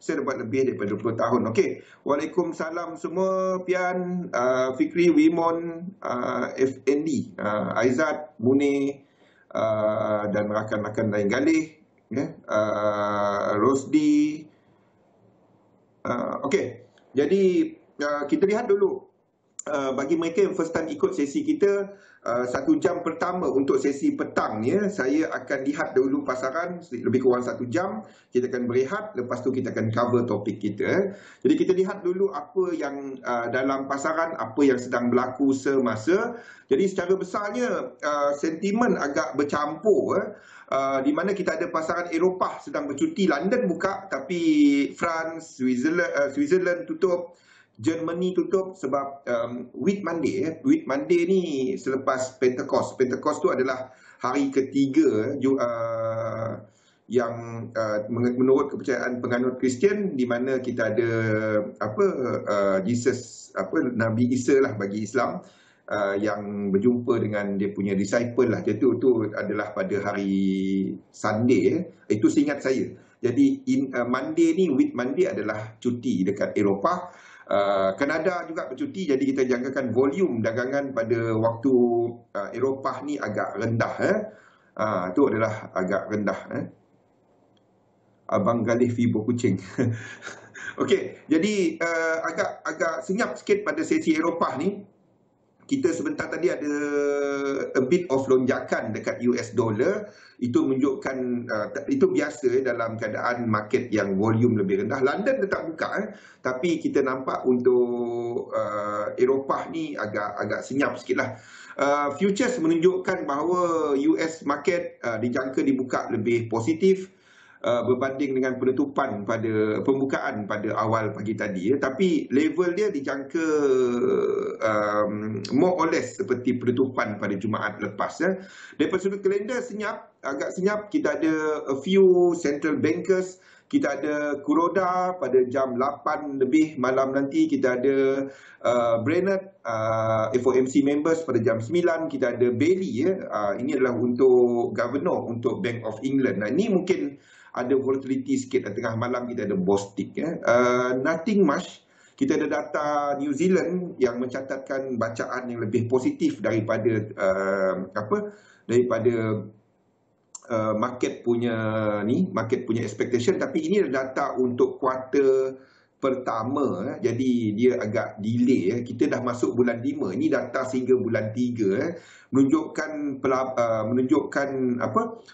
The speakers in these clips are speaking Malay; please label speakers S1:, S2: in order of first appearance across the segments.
S1: Saya dah buat lebih daripada 20 tahun. Okey. Waalaikumsalam semua. Pian, Fikri, Wimon, FND, Aizat, Munir, dan rakan-rakan lain, Galih, Rosdi. Okey. Jadi kita lihat dulu. Bagi mereka yang first time ikut sesi kita, 1 jam pertama untuk sesi petang ni, saya akan lihat dulu pasaran lebih kurang 1 jam. Kita akan berehat, lepas tu kita akan cover topik kita. Jadi kita lihat dulu apa yang dalam pasaran, apa yang sedang berlaku semasa. Jadi secara besarnya sentimen agak bercampur, di mana kita ada pasaran Eropah sedang bercuti. London buka, tapi France, Switzerland tutup. Germany tutup sebab Whit Monday. Whit Monday ni selepas Pentecost. Pentecost tu adalah hari ketiga yang menurut kepercayaan penganut Kristian, di mana kita ada Jesus, Nabi Isa lah bagi Islam, yang berjumpa dengan dia punya disciple lah. Itu adalah pada hari Sunday. Itu seingat saya. Jadi Monday ni, Whit Monday adalah cuti dekat Eropah. Kanada juga bercuti, jadi kita jangkakan volume dagangan pada waktu Eropah ni agak rendah. Itu adalah agak rendah. Abang Galih Fibo kucing. Okey, jadi agak senyap sikit pada sesi Eropah ni. Kita sebentar tadi ada a bit of lonjakan dekat US dollar. Itu menunjukkan, itu biasa dalam keadaan market yang volume lebih rendah. London tetap buka, tapi kita nampak untuk Eropah ni agak senyap sikit lah. Futures menunjukkan bahawa US market dijangka dibuka lebih positif berbanding dengan penutupan pada pembukaan pada awal pagi tadi. Tapi level dia dijangka more or less seperti penutupan pada Jumaat lepas. Daripada sudut kalender agak senyap. Kita ada a few central bankers. Kita ada Kuroda pada jam 8 lebih malam nanti. Kita ada Brennett, FOMC members pada jam 9. Kita ada Bailey. Ini adalah untuk governor untuk Bank of England. Nah, ini mungkin ada volatility sikit. Tengah malam kita ada Bostik. Nothing much. Kita ada data New Zealand yang mencatatkan bacaan yang lebih positif daripada market punya expectation. Tapi ini adalah data untuk kuarter pertama. Jadi dia agak delay. Kita dah masuk bulan 5. Ini data sehingga bulan 3. Menunjukkan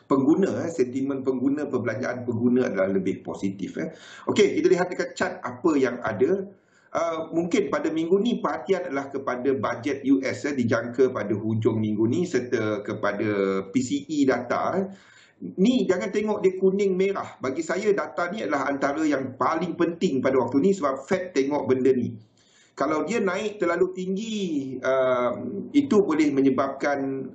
S1: pengguna, sentimen pengguna, perbelanjaan pengguna adalah lebih positif. Okey, kita lihat dekat chart apa yang ada. Mungkin pada minggu ni perhatian adalah kepada bajet US dijangka pada hujung minggu ni, serta kepada PCE data. Ni jangan tengok dia kuning merah. Bagi saya data ni adalah antara yang paling penting pada waktu ni, sebab Fed tengok benda ni. Kalau dia naik terlalu tinggi, itu boleh menyebabkan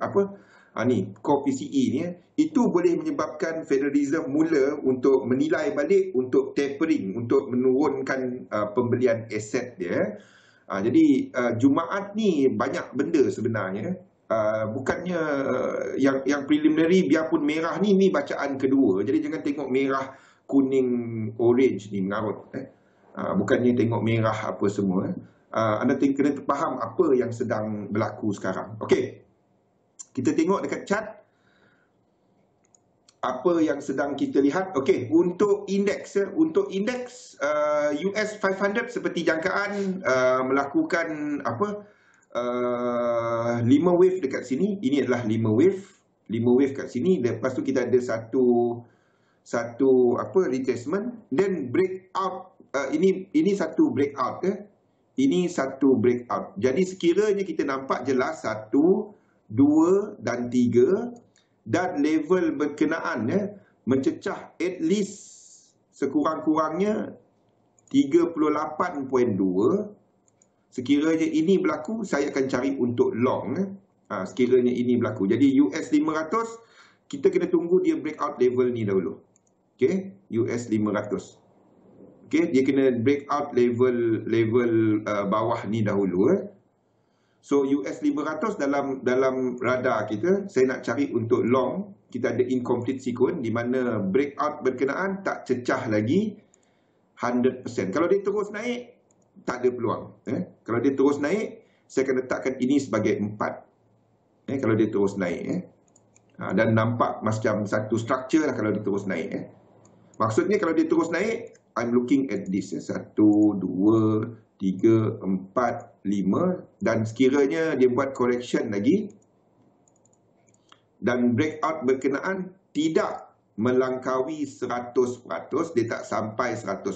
S1: core PCE ni, itu boleh menyebabkan Federal Reserve mula untuk menilai balik, untuk tapering, untuk menurunkan pembelian aset dia. Jadi Jumaat ni banyak benda sebenarnya. Bukannya yang preliminary, biarpun merah ni bacaan kedua. Jadi jangan tengok merah, kuning, orange ni mengarut. Bukannya tengok merah apa semua. Anda kena faham apa yang sedang berlaku sekarang. Okey. Kita tengok dekat chart apa yang sedang kita lihat. Okey, untuk indeks US 500 seperti jangkaan melakukan 5 wave dekat sini. Ini adalah 5 wave kat sini. Lepas tu kita ada satu retracement, then breakout. Ini satu breakout. Ini satu breakout. Jadi sekiranya kita nampak jelas 1, 2 dan 3, dan level berkenaan mencecah at least sekurang-kurangnya 38.2. Sekiranya ini berlaku, saya akan cari untuk long. Sekiranya ini berlaku. Jadi US 500, kita kena tunggu dia breakout level ni dahulu. Okay, US 500. Okay, dia kena breakout level bawah ni dahulu. So US 500 dalam radar kita, saya nak cari untuk long. Kita ada incomplete sequence di mana breakout berkenaan tak cecah lagi, 100%. Kalau dia terus naik, tak ada peluang. Kalau dia terus naik, saya akan letakkan ini sebagai 4. Kalau dia terus naik. Dan nampak macam satu structure lah kalau dia terus naik. Maksudnya kalau dia terus naik, I'm looking at this. 1, 2, 3, 4, 5. Dan sekiranya dia buat correction lagi, dan breakout berkenaan tidak melangkaui 100%, dia tak sampai 100%,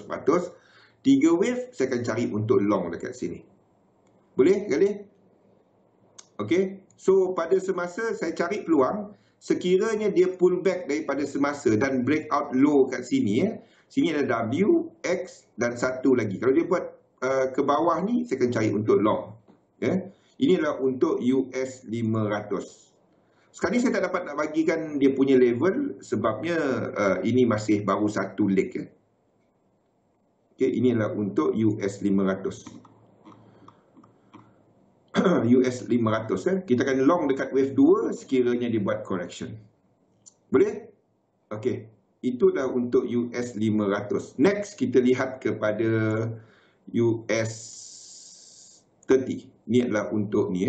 S1: 3 wave saya akan cari untuk long dekat sini. Boleh kali? Okey. So pada semasa saya cari peluang, sekiranya dia pull back daripada semasa dan breakout low kat sini, sini ada W, X dan satu lagi. Kalau dia buat ke bawah ni, saya akan cari untuk long. Inilah untuk US 500. Sekali saya tak dapat nak bagikan dia punya level sebabnya ini masih baru satu leg. Inilah untuk US 500. US 500. Kita akan long dekat wave 2 sekiranya dia buat correction. Boleh? Okey. Itulah untuk US 500. Next kita lihat kepada US 30. Ini adalah untuk ni.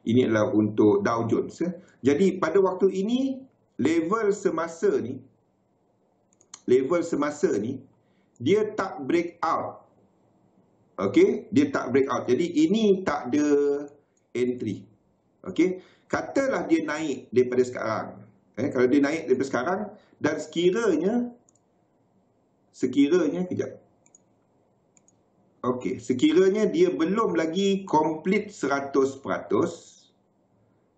S1: Ini adalah untuk Dow Jones. Jadi pada waktu ini level semasa ni dia tak break out. Okey, dia tak break out. Jadi ini tak ada entry. Okey, katalah dia naik daripada sekarang. Kalau dia naik daripada sekarang dan sekiranya kejap. Okey, sekiranya dia belum lagi complete 100%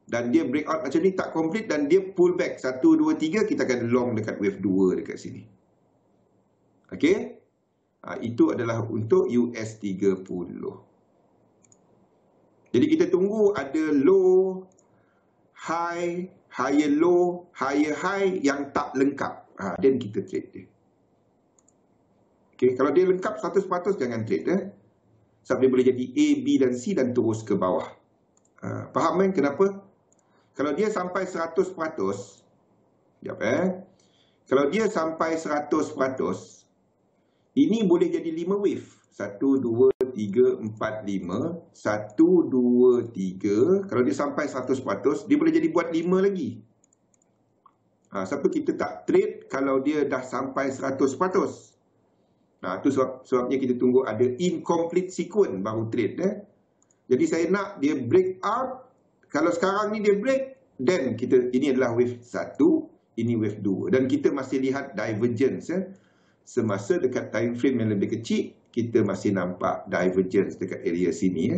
S1: dan dia breakout macam ni tak complete dan dia pull back 1, 2, 3, kita akan long dekat wave 2 dekat sini. Okey. Itu adalah untuk US 30. Jadi kita tunggu ada low, high, higher low, higher high yang tak lengkap. Dan kita trade dia. Okay, kalau dia lengkap 100% jangan trade. Sebab dia boleh jadi A, B dan C dan terus ke bawah. Faham kan kenapa? Kalau dia sampai 100%, kalau dia sampai 100%, ini boleh jadi 5 wave. 1, 2, 3, 4, 5. 1, 2, 3. Kalau dia sampai 100%, dia boleh jadi buat 5 lagi. Siapa kita tak trade kalau dia dah sampai 100%. Itu sebabnya kita tunggu ada incomplete sequence baru trade. Jadi saya nak dia break out. Kalau sekarang ni dia break, then ini adalah wave 1, ini wave 2. Dan kita masih lihat divergence. Semasa dekat time frame yang lebih kecil, kita masih nampak divergence dekat area sini.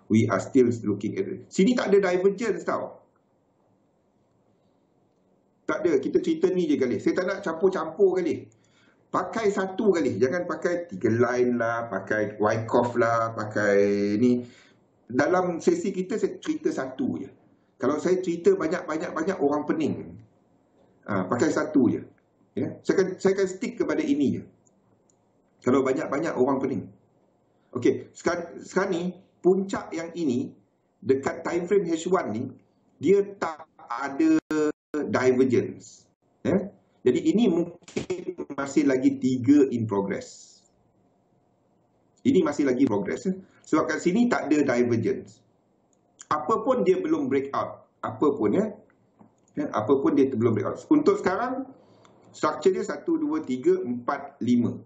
S1: We are still looking at it. Sini tak ada divergence tau. Tak ada, kita cerita ni je kali. Saya tak nak campur-campur kali. Pakai satu kali. Jangan pakai 3 line lah, pakai Wyckoff lah, pakai ni. Dalam sesi kita, saya cerita satu je. Kalau saya cerita banyak-banyak orang pening. Pakai satu je. Saya akan stick kepada ini je. Kalau banyak-banyak orang pening. Okey, sekarang ni, puncak yang ini, dekat time frame H1 ni, dia tak ada divergence. Jadi ini mungkin masih lagi 3 in progress. Ini masih lagi progress. Sebab kat sini tak ada divergence. Apapun dia belum breakout. Apapun apapun dia belum breakout. Untuk sekarang, structure dia 1, 2, 3, 4, 5.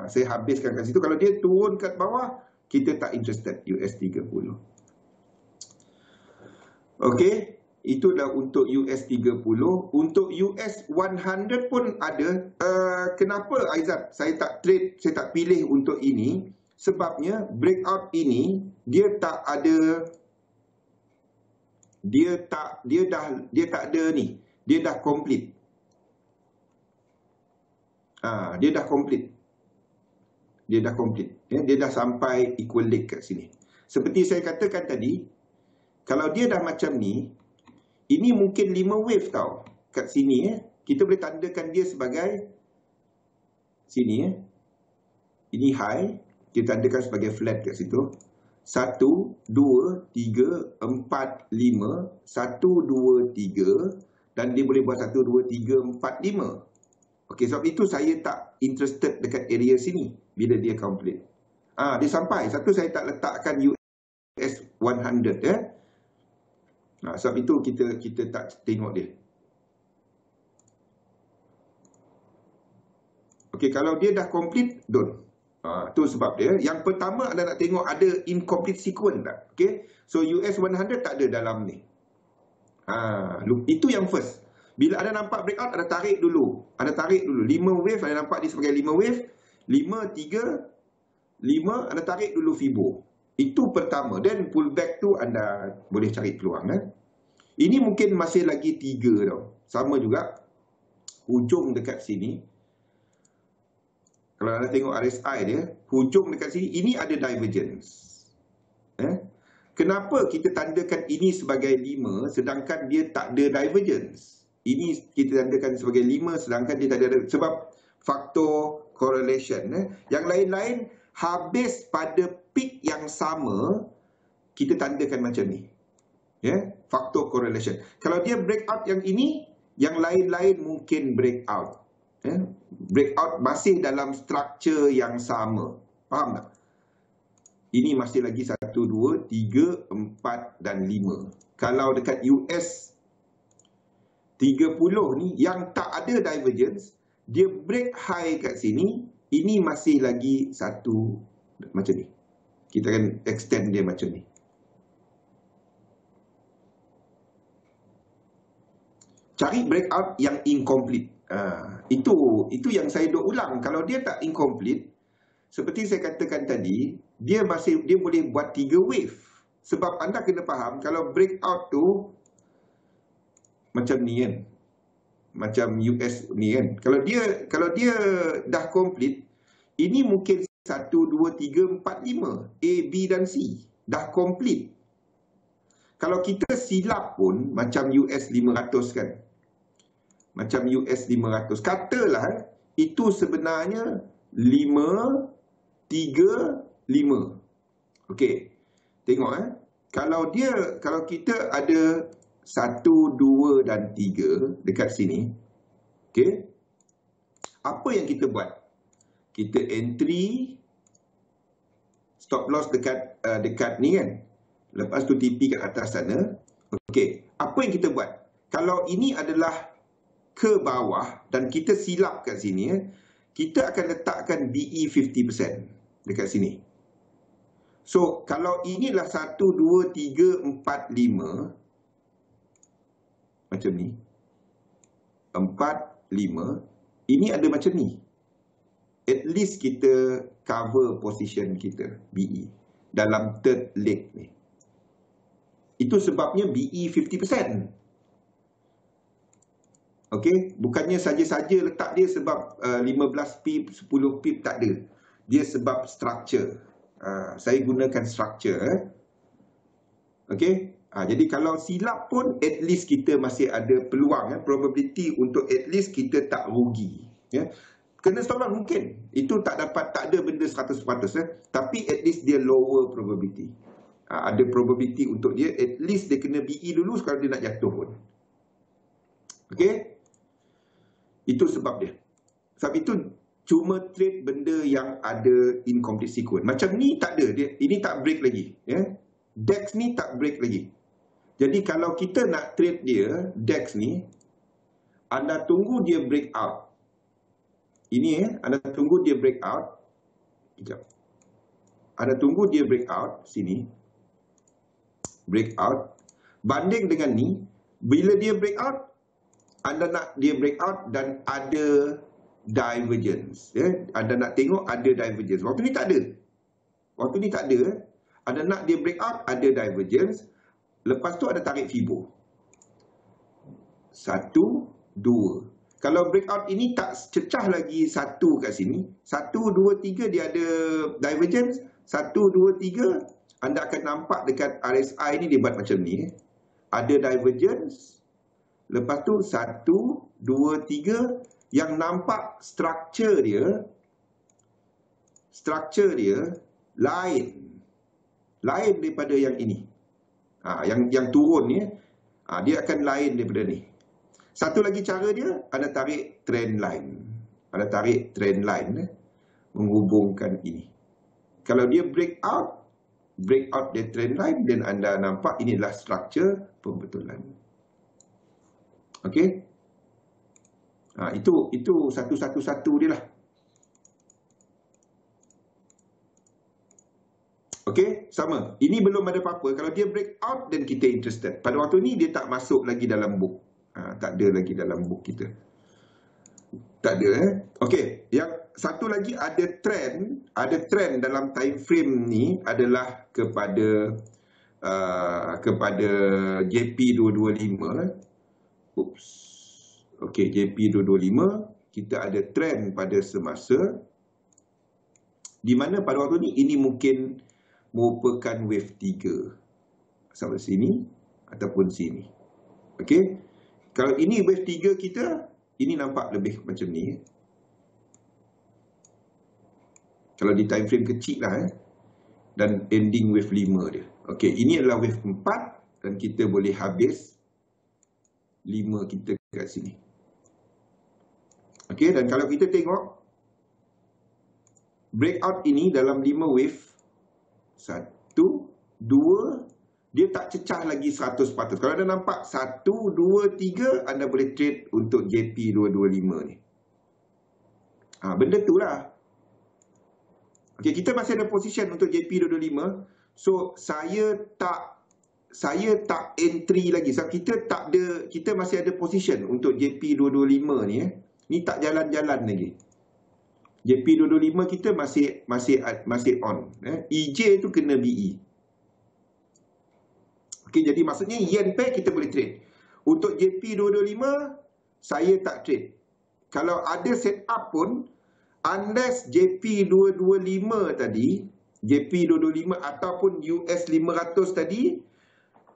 S1: Saya habiskan kat situ. Kalau dia turun kat bawah, kita tak interested US 30. Okey. Itu dah untuk US 30. Untuk US 100 pun ada. Kenapa Aizat saya tak trade, saya tak pilih untuk ini? Sebabnya breakout ini dia tak ada, dia tak ada ni. Dia dah complete. Dia dah complete. Dia dah complete. Dia dah sampai equal leg kat sini. Seperti saya katakan tadi, kalau dia dah macam ni, ini mungkin 5 wave tau. Kat sini kita boleh tandakan dia sebagai sini ini high, kita tandakan sebagai flat kat situ. 1, 2, 3, 4, 5, 1, 2, 3 dan dia boleh buat 1, 2, 3, 4, 5. Okey, sebab itu saya tak interested dekat area sini. bila dia complete. Dia sampai. Satu saya tak letakkan US 100 ya. Sebab itu kita tak tengok dia. Okey, kalau dia dah complete, don't. Tu sebab dia. Yang pertama anda nak tengok ada incomplete sequence tak. Okey. So US 100 tak ada dalam ni. Itu yang first. Bila anda nampak breakout, anda tarik dulu. Anda tarik dulu 5 wave, anda nampak ni sebagai 5 wave. 5, 3, 5, anda tarik dulu Fibo. Itu pertama. Then pullback tu anda boleh cari peluang. Ini mungkin masih lagi 3 tau. Sama juga. Hujung dekat sini. Kalau anda tengok RSI dia, hujung dekat sini, ini ada divergence. Kenapa kita tandakan ini sebagai 5 sedangkan dia tak ada divergence? Ini kita tandakan sebagai 5 sedangkan dia tak ada, sebab faktor correlation. Yang lain-lain habis pada peak yang sama, kita tandakan macam ni. Faktor correlation. Kalau dia breakout yang ini, yang lain-lain mungkin breakout. Breakout masih dalam struktur yang sama. Faham tak? Ini masih lagi 1, 2, 3, 4 dan 5. Kalau dekat US 30 ni yang tak ada divergence, dia break high kat sini, ini masih lagi satu macam ni. Kita akan extend dia macam ni. Cari breakout yang incomplete. Itu yang saya duk ulang. Kalau dia tak incomplete, seperti saya katakan tadi, dia boleh buat 3 wave. Sebab anda kena faham, kalau breakout tu macam ni kan. Macam US ni kan. Kalau dia dah complete, ini mungkin 1, 2, 3, 4, 5. A, B dan C. Dah complete. Kalau kita silap pun, macam US 500 kan. Macam US 500. Katalah, itu sebenarnya 5, 3, 5. Okey. Tengok Kalau kita ada 1, 2 dan 3 dekat sini. Okey. Apa yang kita buat? Kita entry stop loss dekat ni kan. Lepas tu TP kat atas sana. Okey. Apa yang kita buat? Kalau ini adalah ke bawah dan kita silap kat sini, kita akan letakkan BE 50% dekat sini. So, kalau inilah 1, 2, 3, 4, 5. Macam ni. 4, 5. Ini ada macam ni. At least kita cover position kita, BE. Dalam third leg ni. Itu sebabnya BE 50%. Okey, bukannya saja-saja letak dia sebab 15 pip, 10 pip, tak ada. Dia sebab structure. Saya gunakan structure. Okey. Jadi kalau silap pun at least kita masih ada peluang, probability untuk at least kita tak rugi. Kena stop loss mungkin. Itu tak ada benda 100%, tapi at least dia lower probability. Ada probability untuk dia, at least dia kena BE dulu kalau dia nak jatuh pun. Okey. Itu sebab dia. Sebab itu cuma trade benda yang ada incomplete sequence. Macam ni tak ada. Ini tak break lagi. DEX ni tak break lagi. Jadi kalau kita nak trade dia, DEX ni, anda tunggu dia break out. Ini anda tunggu dia break out. Sekejap. Anda tunggu dia break out. Sini. Break out. Banding dengan ni, bila dia break out, anda nak dia breakout dan ada divergence. Anda nak tengok ada divergence. Waktu ni tak ada. Anda nak dia breakout, ada divergence. Lepas tu ada tarik Fibo. 1, 2. Kalau breakout ini tak cecah lagi 1 kat sini. 1, 2, 3 dia ada divergence. 1, 2, 3. Anda akan nampak dekat RSI ni dia buat macam ni. Ada divergence. Lepas tu 1, 2, 3. Yang nampak structure dia lain daripada yang ini. Yang turun ni, dia akan lain daripada ni. Satu lagi cara dia, anda tarik trend line. menghubungkan ini. Kalau dia breakout dia trend line, dan anda nampak ini adalah struktur pembetulan. Okey. Itu satu-satu dia lah. Okey, sama. Ini belum ada apa-apa. Kalau dia breakout, dan kita interested. Pada waktu ni dia tak masuk lagi dalam book. Tak ada lagi dalam book kita. Tak ada. Okey, yang satu lagi ada trend dalam time frame ni adalah kepada JP225. Oops. Okey, JP225 kita ada trend pada semasa di mana pada waktu ni ini mungkin merupakan wave 3 sampai sini ataupun sini. Okey. Kalau ini wave 3 kita, ini nampak lebih macam ni. Kalau di time frame kecil lah dan ending wave 5 dia. Okey, ini adalah wave 4 dan kita boleh habis 5 kita kat sini. Okey, dan kalau kita tengok breakout ini dalam 5 wave, 1, 2, dia tak cecah lagi 100%. Kalau anda nampak 1, 2, 3, anda boleh trade untuk JP225 ni. Benda tu lah. Okey, kita masih ada position untuk JP225. So, saya tak entry lagi. So, kita masih ada position untuk JP225 ni. Ni tak jalan-jalan lagi. JP225 kita masih on. EJ tu kena BE. Okey, jadi maksudnya yen pair kita boleh trade. Untuk JP225 saya tak trade. Kalau ada setup pun, unless JP225 tadi, JP225 ataupun US 500 tadi,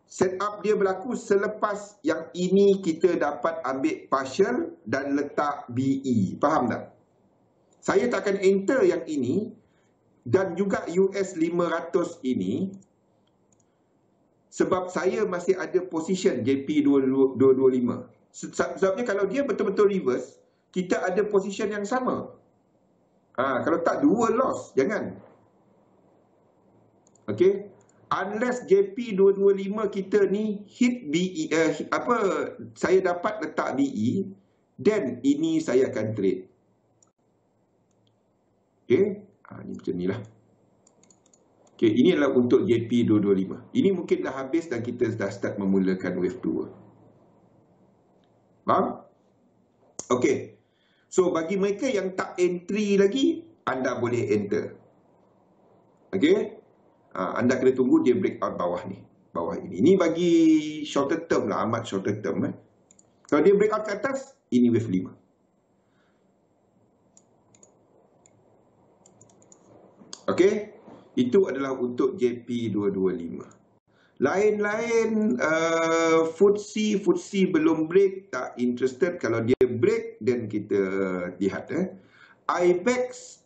S1: setup dia berlaku selepas yang ini kita dapat ambil partial dan letak BE. Faham tak? Saya tak akan enter yang ini dan juga US 500 ini sebab saya masih ada position JP225. Sebabnya kalau dia betul-betul reverse, kita ada position yang sama. Kalau tak, dua loss, jangan. Okey. Unless JP225 kita ni hit BE, saya dapat letak BE, then ini saya akan trade. Okey, ni macam ni lah. Okey, ini adalah untuk JP225. Ini mungkin dah habis dan kita dah start memulakan wave 2. Faham? Okey. So, bagi mereka yang tak entry lagi, anda boleh enter. Okey? Anda kena tunggu dia breakout bawah ni. Bawah ini. Ini bagi shorter term lah, amat shorter term. Kalau dia breakout ke atas, ini wave 5. Okey, itu adalah untuk JP225. Lain-lain, FTSE belum break, tak interested. Kalau dia break, then kita lihat. IBEX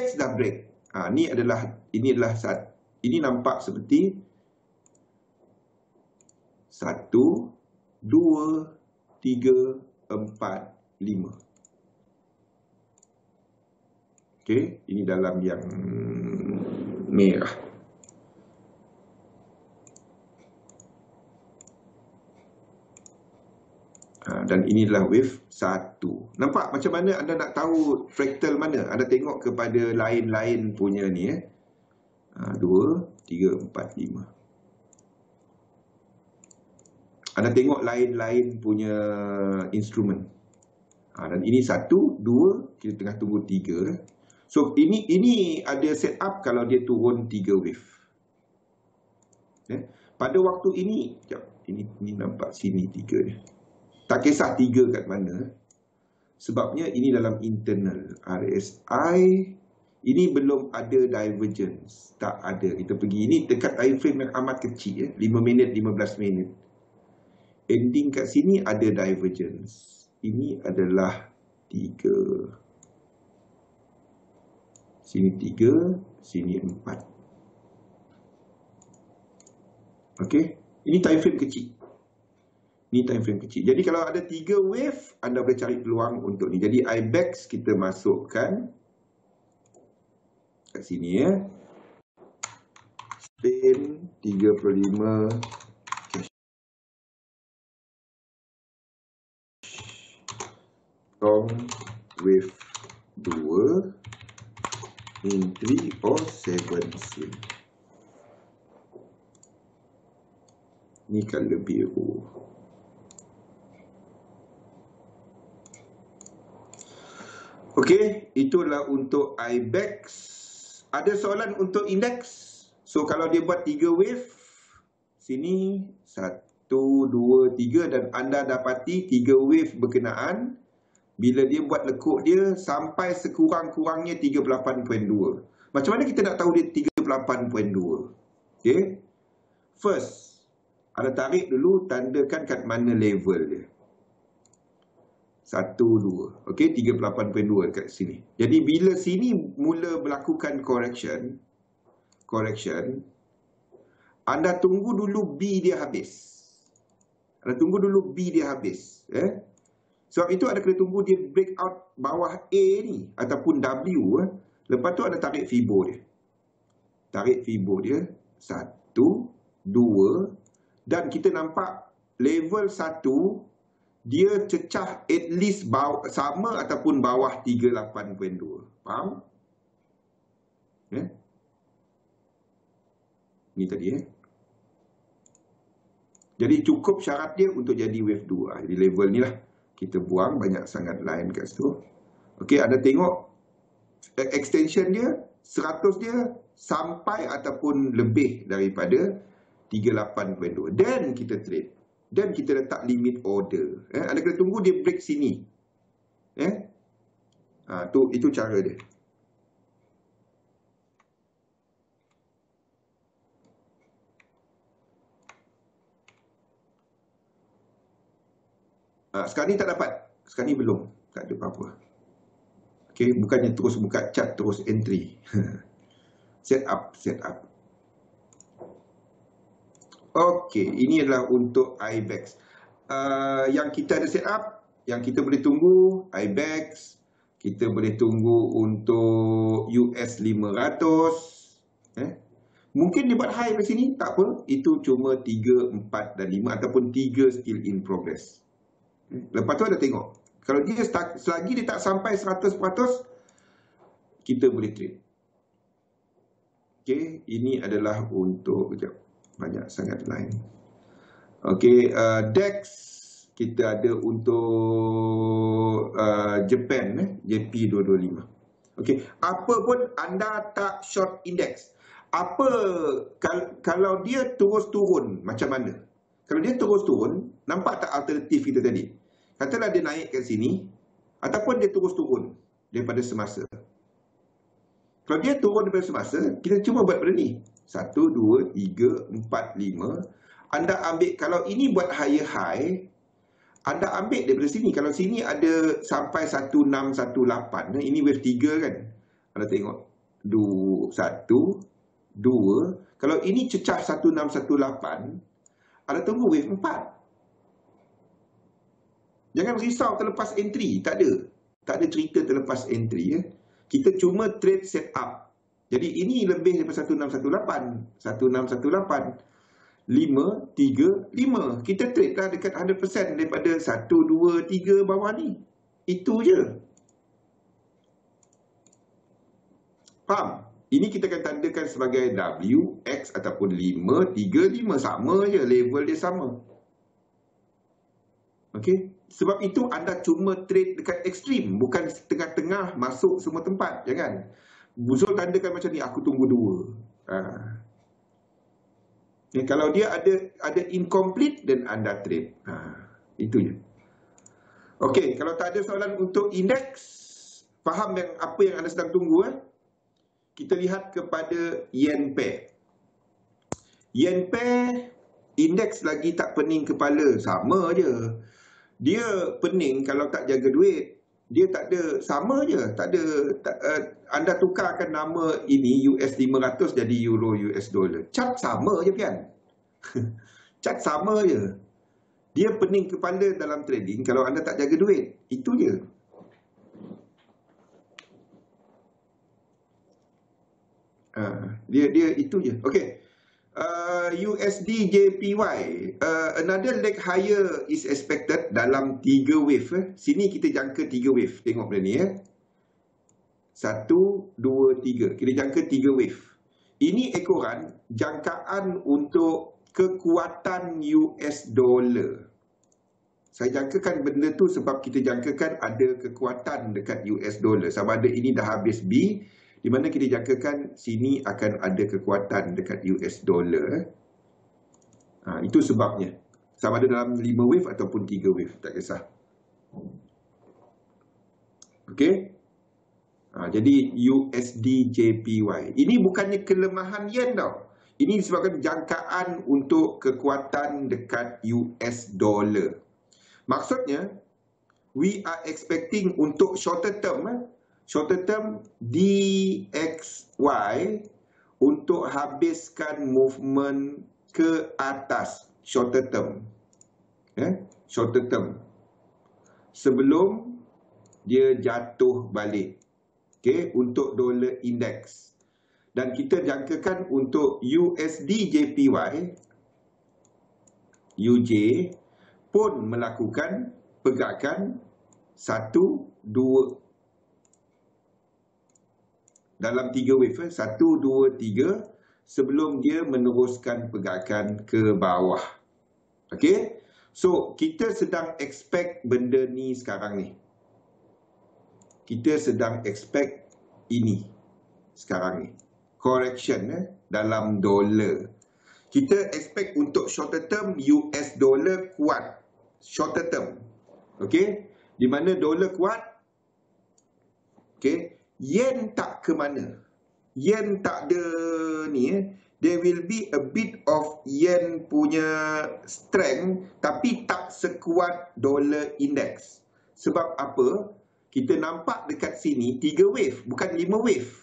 S1: dah break. Ini nampak seperti 1, 2, 3, 4, 5. Okey, ini dalam yang merah. Dan inilah wave 1. Nampak macam mana anda nak tahu fraktal mana? Anda tengok kepada lain-lain punya ni. 2, 3, 4, 5. Anda tengok lain-lain punya instrumen. Dan ini 1, 2, kita tengah tunggu 3. So, ini ada setup kalau dia turun 3 wave. Pada waktu ini, ini nampak sini 3 ni. Tak kisah 3 kat mana. Sebabnya ini dalam internal. RSI, ini belum ada divergence. Tak ada. Kita pergi. Ini dekat time frame yang amat kecil. 5 minit, 15 minit. Ending kat sini ada divergence. Ini adalah 3. Sini 3, sini 4. Okey. Ini time frame kecil. Ni time frame kecil. Jadi kalau ada 3 wave, anda boleh cari peluang untuk ni. Jadi IBEX kita masukkan kat sini ya. Spain 35 cash. Long wave 2 in 3 or 7 swing. Ni color biru. Okey, itulah untuk IBEX. Ada soalan untuk indeks? So kalau dia buat 3 wave, sini 1, 2, 3 dan anda dapati 3 wave berkenaan. Bila dia buat lekuk dia sampai sekurang-kurangnya 38.2. Macam mana kita nak tahu dia 38.2? Okay. First, anda tarik dulu, tandakan kat mana level dia. 1, 2. Okay, 38.2 kat sini. Jadi bila sini mula melakukan correction, anda tunggu dulu B dia habis. Anda tunggu dulu B dia habis. Sebab itu anda kena tunggu dia break out bawah A ni ataupun W. Lepas tu anda tarik Fibo dia. Tarik Fibo dia 1, 2 dan kita nampak level 1 dia cecah at least sama ataupun bawah 38.2. Faham? Ni tadi Jadi cukup syarat dia untuk jadi wave 2. Jadi level ni lah. Kita buang banyak sangat line kat situ. Okey, anda tengok extension dia, 100 dia sampai ataupun lebih daripada 38.2. Dan kita trade. Dan kita letak limit order. Anda kena tunggu dia break sini. Itu cara dia. Sekarang ni tak dapat. Sekarang ni belum. Tak ada apa-apa. Okay, bukannya terus buka chart, terus entry. Set up. Okay, ini adalah untuk IBEX. Yang kita ada set up, yang kita boleh tunggu, IBEX. Kita boleh tunggu untuk US 500. Mungkin dia buat high di sini, tak apa. Itu cuma 3, 4 dan 5 ataupun 3 still in progress. Lepas tu ada tengok. Kalau dia selagi dia tak sampai 100%, kita boleh trade. Okey, ini adalah untuk banyak sangat line. Okey, DEX kita ada untuk Japan JP225. Okey, apa pun anda tak short index. Kalau dia terus turun macam mana? Kalau dia terus turun, nampak tak alternatif kita tadi? Katalah dia naik ke sini, ataupun dia terus turun daripada semasa. Kalau dia turun daripada semasa, kita cuma buat benda ni. 1, 2, 3, 4, 5. Anda ambil, kalau ini buat higher high, anda ambil daripada sini. Kalau sini ada sampai 1618, ini wave 3 kan. Anda tengok, 1, 2. Kalau ini cecah 1618, anda tunggu wave 4. Jangan risau terlepas entry. Tak ada cerita terlepas entry. Kita cuma trade set up. Jadi ini lebih daripada 1618. 1618. 5, 3, 5. Kita trade lah dekat 100% daripada 1, 2, 3 bawah ni. Itu je. Faham? Ini kita akan tandakan sebagai W, X ataupun 5, 3, 5. Sama je. Level dia sama. Okey? Sebab itu anda cuma trade dekat ekstrim. Bukan tengah-tengah masuk semua tempat. Jangan. Zul tandakan macam ni. Aku tunggu 2. Kalau dia ada incomplete dan anda trade. Itu je. Okey. Kalau tak ada soalan untuk indeks. Faham apa yang anda sedang tunggu. Kita lihat kepada yen pair. Yen pair. Indeks lagi tak pening kepala. Sama je. Dia pening kalau tak jaga duit. Dia tak ada, sama je. Tak ada, anda tukarkan nama ini US 500 jadi Euro US dollar. Chart sama je kan. Chart sama je. Dia pening kepala dalam trading kalau anda tak jaga duit. Itu je. Dia itu je. Okey. USD JPY, another leg higher is expected dalam 3 wave. Sini kita jangka 3 wave. Tengok benda ni 1, 2, 3. Kita jangka 3 wave. Ini ekoran jangkaan untuk kekuatan US dollar. Saya jangkakan benda tu sebab kita jangkakan ada kekuatan dekat US dollar. Sama ada ini dah habis B, di mana kita jangkakan sini akan ada kekuatan dekat US dollar. Itu sebabnya. Sama ada dalam 5 wave ataupun 3 wave. Tak kisah. Okey. Jadi USD JPY. Ini bukannya kelemahan yen tau. Ini disebabkan jangkaan untuk kekuatan dekat US dollar. Maksudnya, we are expecting untuk shorter term DXY untuk habiskan movement ke atas shorter term. Shorter term. Sebelum dia jatuh balik. Okay, untuk dollar index. Dan kita jangkakan untuk USD JPY, UJ pun melakukan pergerakan 1, 2 dalam 3 wave, 1, 2, 3 sebelum dia meneruskan pergerakan ke bawah. Okey? So, kita sedang expect benda ni sekarang ni. Kita sedang expect ini sekarang ni. Correction dalam dolar. Kita expect untuk shorter term US dollar kuat. Shorter term. Okey? Di mana dolar kuat. Okey? Yen tak ke mana? Yen tak ada ni There will be a bit of yen punya strength tapi tak sekuat dollar index. Sebab apa? Kita nampak dekat sini 3 wave, bukan 5 wave.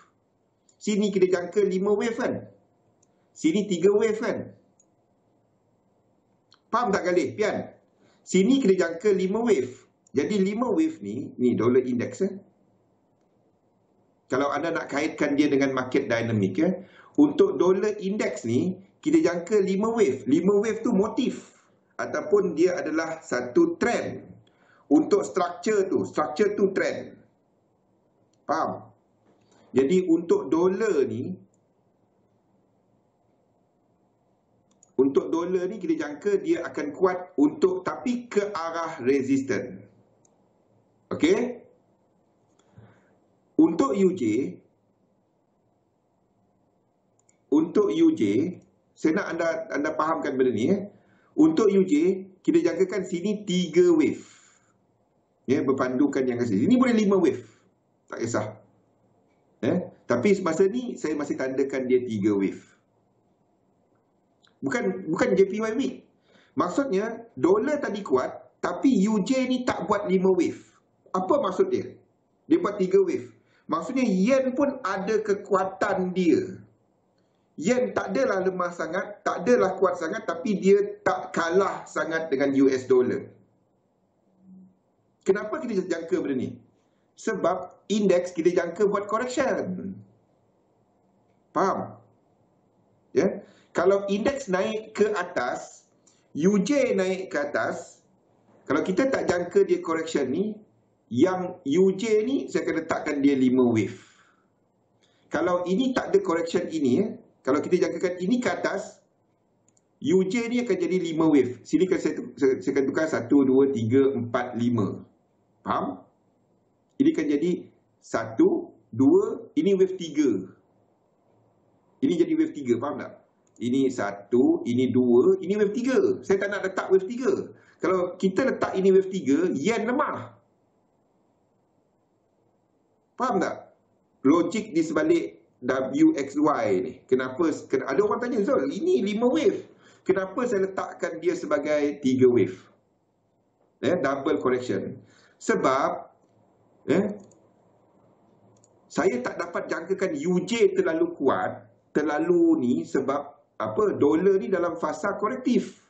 S1: Sini kita jangka 5 wave kan? Sini 3 wave kan? Faham tak Khalid? Pian? Sini kita jangka 5 wave. Jadi 5 wave ni dollar index Kalau anda nak kaitkan dia dengan market dynamic untuk dollar index ni kita jangka 5 wave. 5 wave tu motif ataupun dia adalah satu trend. Untuk structure tu trend. Faham? Jadi untuk dolar ni kita jangka dia akan kuat untuk tapi ke arah resistance. Okey? Untuk UJ, saya nak anda fahamkan benda ni Untuk UJ, kita jangkakan sini 3 wave. Berpandukan yang ke sini. Ini boleh 5 wave. Tak kisah. Tapi semasa ni saya masih tandakan dia 3 wave. Bukan JPY weak. Maksudnya dolar tadi kuat tapi UJ ni tak buat 5 wave. Apa maksud dia? Dia buat 3 wave. Maksudnya yen pun ada kekuatan dia. Yen tak adalah lemah sangat, tak adalah kuat sangat, tapi dia tak kalah sangat dengan US dollar. Kenapa kita jangka benda ni? Sebab indeks kita jangka buat correction. Faham? Kalau indeks naik ke atas, UJ naik ke atas, kalau kita tak jangka dia correction ni, yang UJ ni saya akan letakkan dia 5 wave. Kalau ini tak ada correction ini kalau kita jangkakan ini ke atas, UJ ni akan jadi 5 wave. Sini saya akan tukar 1, 2, 3, 4, 5. Faham? Ini akan jadi 1, 2, ini wave 3. Ini jadi wave 3, faham tak? Ini 1, ini 2, ini wave 3. Saya tak nak letak wave 3. Kalau kita letak ini wave 3, yen lemah. Faham tak? Logik di sebalik WXY ni. Kenapa? Ada orang tanya, Zul, ini 5 wave. Kenapa saya letakkan dia sebagai 3 wave? Double correction. Sebab saya tak dapat jangkakan UJ terlalu kuat, terlalu ni sebab apa? Dolar ni dalam fasa korektif.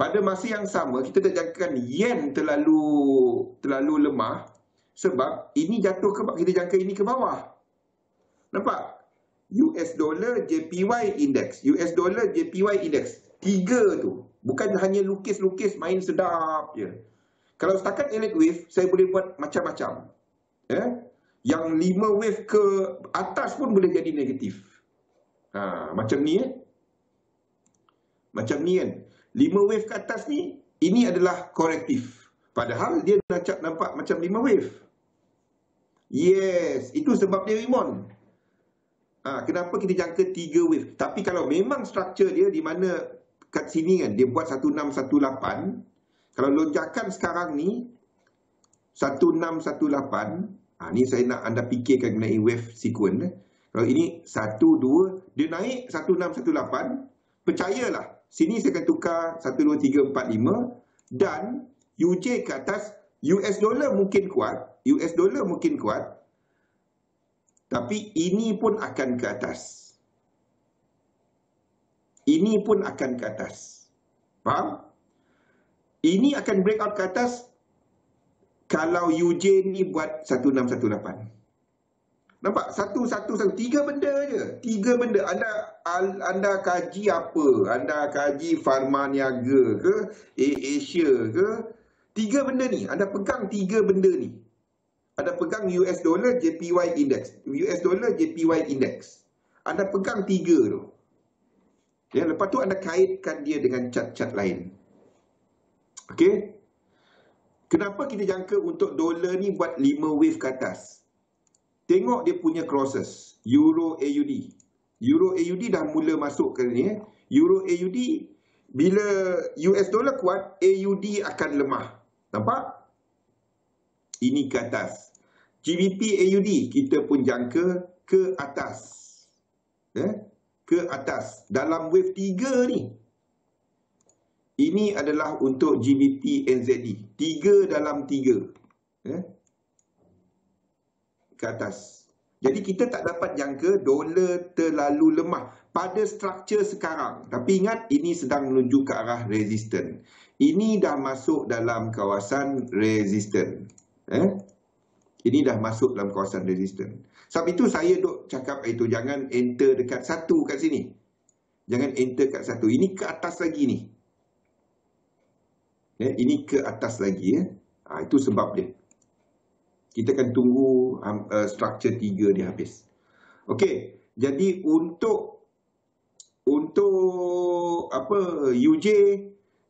S1: Pada masa yang sama, kita dah jangkakan yen terlalu lemah sebab ini jatuh ke, kita jangka ini ke bawah. Nampak? US dollar JPY index, US dollar JPY index. 3 tu. Bukan hanya lukis-lukis main sedap je. Kalau setakat elite wave, saya boleh buat macam-macam. Yang 5 wave ke atas pun boleh jadi negatif. Macam ni Macam ni kan. 5 wave ke atas ni, ini adalah korektif. Padahal dia nampak macam 5 wave. Yes, itu sebab dia Raymond. Kenapa kita jangka 3 wave? Tapi kalau memang struktur dia di mana kat sini kan, dia buat 1618. Kalau lonjakan sekarang ni 1618, ni saya nak anda fikirkan mengenai wave sequence. Kalau ini 1, 2, dia naik 1618, percayalah, sini saya akan tukar 1, 2, 3, 4, 5 dan UJ ke atas. US dollar mungkin kuat, tapi ini pun akan ke atas. Ini pun akan ke atas. Faham? Ini akan breakout ke atas kalau UJ ni buat 1618. Nampak? 3 benda je. 3 benda. Anda kaji apa? Anda kaji Pharma Niaga ke? Asia ke? 3 benda ni. Anda pegang 3 benda ni. Anda pegang US dollar JPY index. US dollar JPY index. Anda pegang 3 tu. Lepas tu anda kaitkan dia dengan cat-cat lain. Okey? Kenapa kita jangka untuk dolar ni buat 5 wave ke atas? Tengok dia punya crosses. Euro AUD. Euro AUD dah mula masuk ke ni. Euro AUD, bila US dollar kuat, AUD akan lemah. Nampak? Ini ke atas. GBP AUD kita pun jangka ke atas. Ke atas. Dalam wave 3 ni. Ini adalah untuk GBP NZD. 3 dalam 3. Ke atas. Jadi kita tak dapat jangka dolar terlalu lemah pada struktur sekarang. Tapi ingat, ini sedang menuju ke arah resisten. Ini dah masuk dalam kawasan resisten. Ini dah masuk dalam kawasan resisten. Sebab itu saya duk cakap itu, jangan enter dekat 1 kat sini. Jangan enter kat 1. Ini ke atas lagi ni. Ini ke atas lagi. Itu sebab dia. Kita akan tunggu struktur 3 dia habis. Okey, jadi untuk UJ,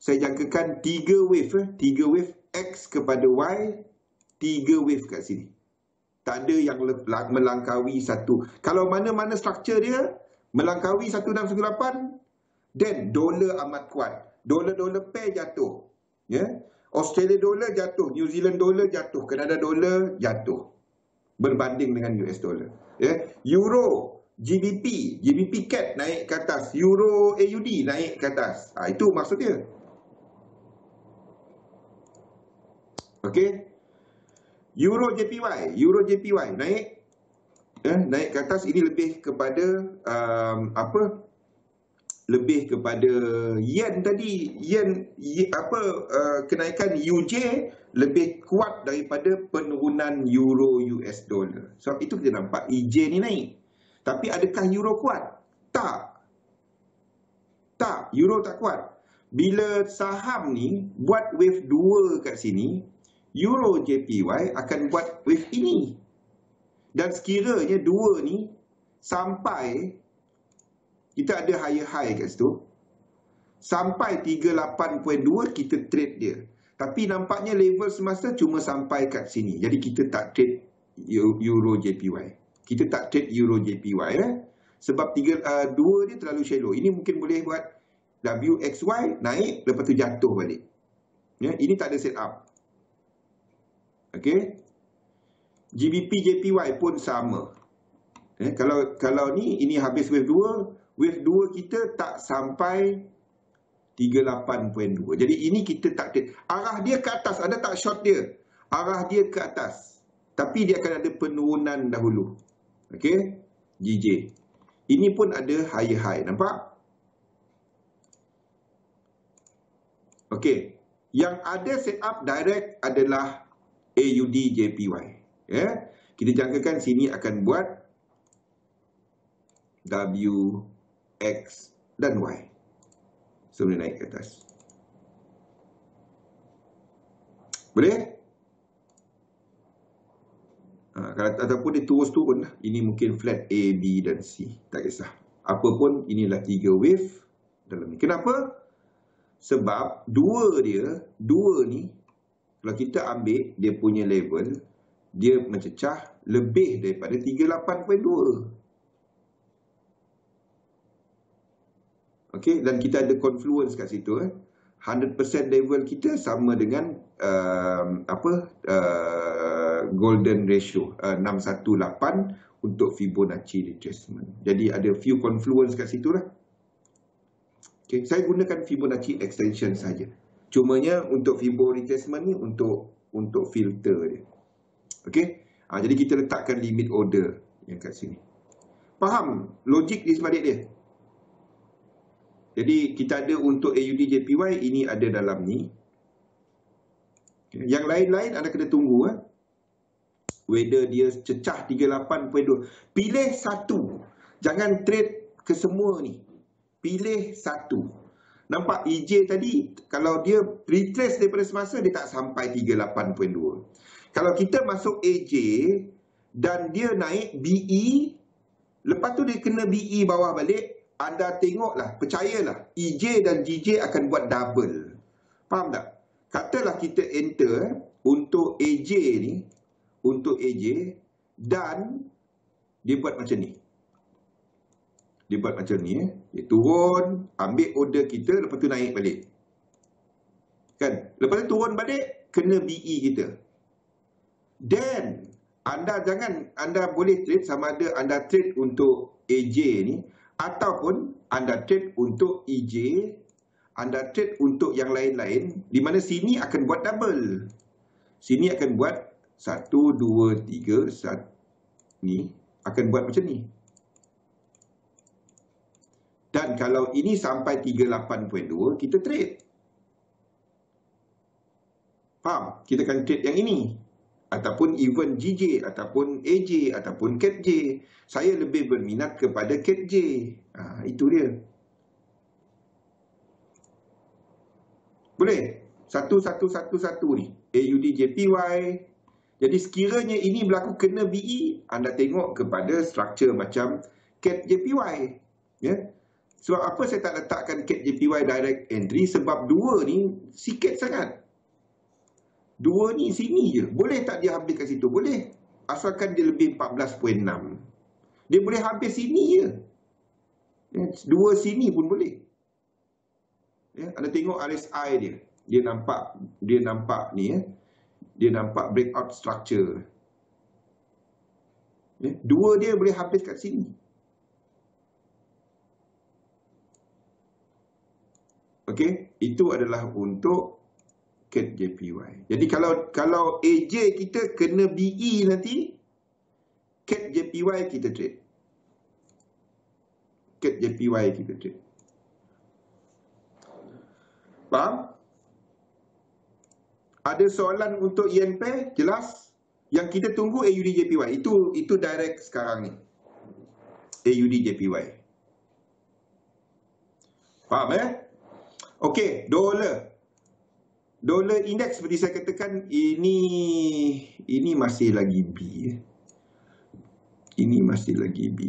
S1: saya jangkakan 3 wave. 3 wave X kepada Y, 3 wave kat sini. Tak ada yang melangkaui 1. Kalau mana-mana struktur dia melangkaui 1618, then dolar amat kuat. Dolar pair jatuh. Australia dollar jatuh, New Zealand dollar jatuh, Canada dollar jatuh berbanding dengan US dollar. Euro, GBP CAD naik ke atas, Euro AUD naik ke atas. Itu maksud dia. Okey. Euro JPY naik, naik ke atas. Ini lebih kepada lebih kepada yen tadi. Kenaikan UJ lebih kuat daripada penurunan euro US dollar. Sebab itu kita nampak EJ ni naik. Tapi adakah euro kuat? Tak, euro tak kuat. Bila saham ni buat wave 2 kat sini, euro JPY akan buat wave ini. Dan sekiranya 2 ni sampai, kita ada high kat situ, sampai 38.2 kita trade dia. Tapi nampaknya level semasa cuma sampai kat sini. Jadi kita tak trade euro JPY. Kita tak trade euro JPY. Sebab 2 dia terlalu shallow. Ini mungkin boleh buat WXY naik, lepas tu jatuh balik. Ini tak ada set up. Okey. GBP JPY pun sama. Kalau ni, ini habis wave 2. Wave 2 kita tak sampai 38.2. Jadi ini kita tak trade. Arah dia ke atas. Anda tak short dia. Arah dia ke atas. Tapi dia akan ada penurunan dahulu. Okey. GJ. Ini pun ada high. Nampak? Okey. Yang ada set up direct adalah AUD JPY. Ya. Kita jangkakan sini akan buat W, X dan Y. So, boleh naik ke atas. Boleh? Kalau ataupun dia turun lah. Ini mungkin flat A, B dan C. Tak kisah. Apa pun, inilah 3 wave dalam ni. Kenapa? Sebab dua ni, kalau kita ambil dia punya level, dia mencecah lebih daripada 38.2. Okey, dan kita ada confluence kat situ. 100% level kita sama dengan golden ratio 618 untuk Fibonacci retracement. Jadi ada few confluence kat situ lah. Okay, saya gunakan Fibonacci extension saja. Cumanya untuk Fibonacci retracement ni untuk filter dia. Okey. Jadi kita letakkan limit order yang kat sini. Faham logik di sebalik dia? Jadi kita ada untuk AUD JPY, ini ada dalam ni. Yang lain-lain anda kena tunggu. Whether dia cecah 38.2. Pilih satu. Jangan trade ke semua ni. Pilih satu. Nampak EJ tadi, kalau dia retrace daripada semasa, dia tak sampai 38.2. Kalau kita masuk AJ dan dia naik BE, lepas tu dia kena BE bawah balik, anda tengoklah, percayalah, EJ dan GJ akan buat double. Faham tak? Katalah kita enter untuk AJ ni, untuk AJ, dan dia buat macam ni. Dia buat macam ni. Dia turun, ambil order kita, lepas tu naik balik. Kan? Lepas tu turun balik, kena BE kita. Then, anda boleh trade sama ada anda trade untuk AJ ni, ataupun anda trade untuk EJ, anda trade untuk yang lain-lain, di mana sini akan buat double. Sini akan buat 1, 2, 3, 1, ni akan buat macam ni. Dan kalau ini sampai 38.2, kita trade. Faham? Kita akan trade yang ini. Ataupun even GJ, ataupun AJ, ataupun CATJ. Saya lebih berminat kepada CATJ. Itu dia. Boleh? Satu ni. AUD JPY. Jadi sekiranya ini berlaku kena BE, anda tengok kepada struktur macam CATJPY. Ya? Sebab apa saya tak letakkan CATJPY direct entry? Sebab dua ni sikit sangat. Dua ni sini je. Boleh tak dia habis kat situ? Boleh. Asalkan dia lebih 14.6. Dia boleh habis sini je. Dua sini pun boleh. Ya, anda tengok RSI dia. Dia nampak ni ya. Dia nampak breakout structure. Ya, dua dia boleh habis kat sini. Okey, itu adalah untuk CATJPY. Jadi kalau AJ kita kena BE nanti, CATJPY kita trade. CATJPY kita trade. Faham? Ada soalan untuk yen pair? Jelas? Yang kita tunggu AUD JPY. Itu direct sekarang ni. AUD JPY. Faham Okey, dolar. Dolar indeks seperti saya katakan, ini masih lagi B. Ini masih lagi B.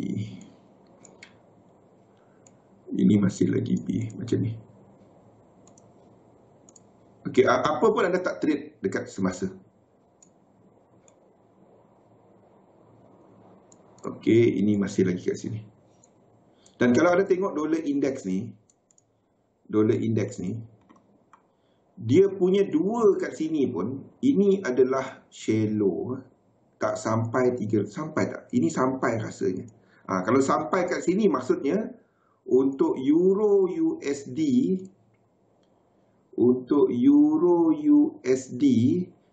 S1: Ini masih lagi B. Macam ni. Okey, apa pun anda tak trade dekat semasa. Okey, ini masih lagi kat sini. Dan kalau anda tengok dolar indeks ni, dia punya dua kat sini pun, ini adalah shallow. Tak sampai 3, sampai tak? Ini sampai rasanya. Kalau sampai kat sini maksudnya, untuk Euro USD,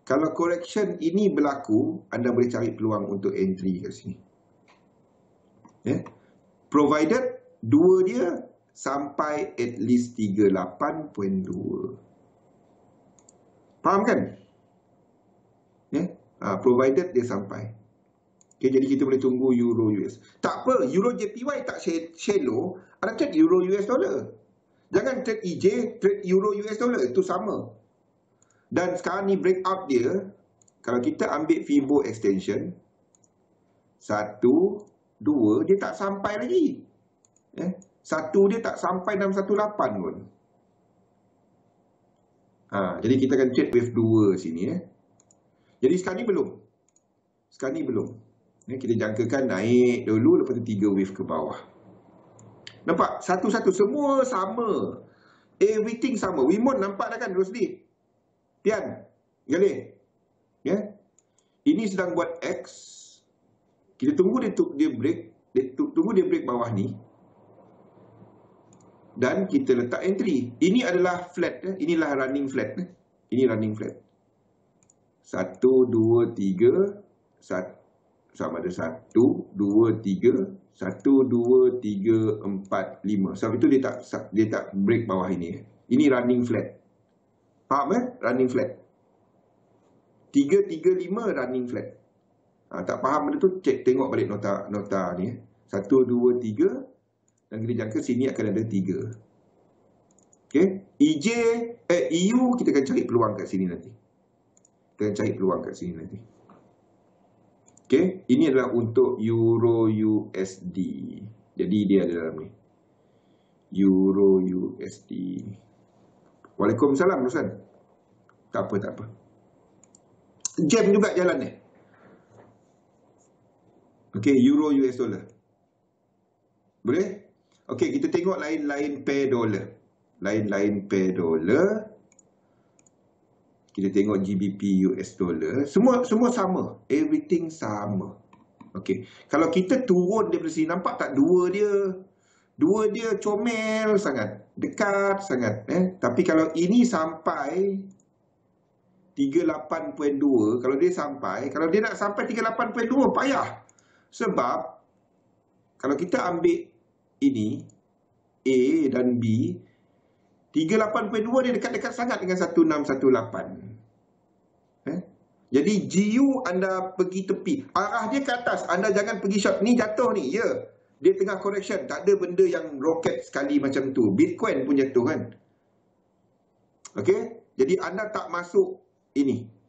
S1: kalau correction ini berlaku, anda boleh cari peluang untuk entry kat sini. Provided dua dia sampai at least 38.2. Faham kan? Provided dia sampai. Okay, jadi kita boleh tunggu Euro US. Tak apa, Euro JPY tak shallow, ada trade Euro US dollar. Jangan trade EJ, trade Euro US dollar, itu sama. Dan sekarang ni breakout dia, kalau kita ambil Fibo extension 1, 2, dia tak sampai lagi. 1 dia tak sampai dalam 18 pun. Jadi kita akan trade wave 2 sini. Jadi sekarang ni belum. Sekarang ni belum. Kita jangkakan naik dulu, lepas tu 3 wave ke bawah. Nampak? Satu-satu semua sama. Everything sama. Wimon nampak dah kan Rosli? Tian, Galih. Ini sedang buat X. Kita tunggu dia break. Tunggu dia break bawah ni. Dan kita letak entry. Ini adalah flat. Inilah running flat. Ini running flat. 1, 2, 3. Sama ada 1, 2, 3. 1, 2, 3, 4, 5. Sebab itu dia tak break bawah ini. Ini running flat. Faham Running flat. 3, 3, 5 running flat. Tak faham benda tu, tengok balik nota ni. 1, 2, 3. Dan kita jangka sini akan ada 3. Okay. EU kita akan cari peluang kat sini nanti. Kita akan cari peluang kat sini nanti. Okay. Ini adalah untuk Euro USD. Jadi dia ada dalam ni. Euro USD. Waalaikumsalam Nusan. Tak apa. Jam juga jalan ni. Okay. Euro US dollar. Boleh? Okey, kita tengok lain-lain pair dollar. Lain-lain pair dollar. Kita tengok GBP US dollar. Semua sama. Everything sama. Okey. Kalau kita turun daripada sini, nampak tak dua dia comel sangat. Dekat sangat. Tapi kalau ini sampai 38.2, kalau dia nak sampai 38.2, payah. Sebab kalau kita ambil ini A dan B, 38.2 dia dekat-dekat sangat dengan 1618. Jadi GU anda pergi tepi, arah dia ke atas, anda jangan pergi short. Ni jatuh ni, dia tengah correction, tak ada benda yang roket sekali macam tu. Bitcoin pun jatuh kan. Okey, jadi anda tak masuk ini.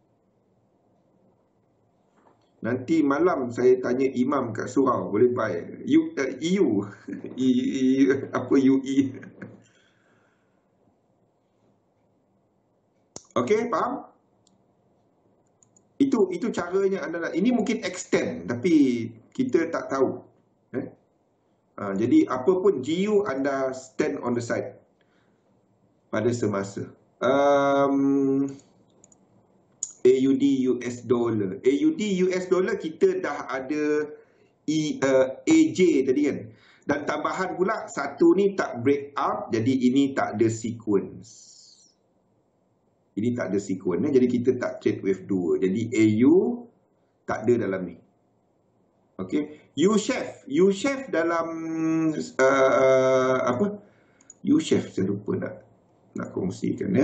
S1: Nanti malam saya tanya imam kat surau, boleh buy EU. Apa UE? Okey, faham? Itu caranya anda nak. Ini mungkin extend, tapi kita tak tahu. Jadi apa pun GU anda stand on the side pada semasa. AUD US dollar. AUD US dollar kita dah ada AJ tadi kan. Dan tambahan pula satu ni tak break up, jadi ini tak ada sequence. Ini tak ada sequence. Jadi kita tak trade wave 2. Jadi AU tak ada dalam ni. Okey. U-Chef dalam U-Chef saya lupa nak kongsikan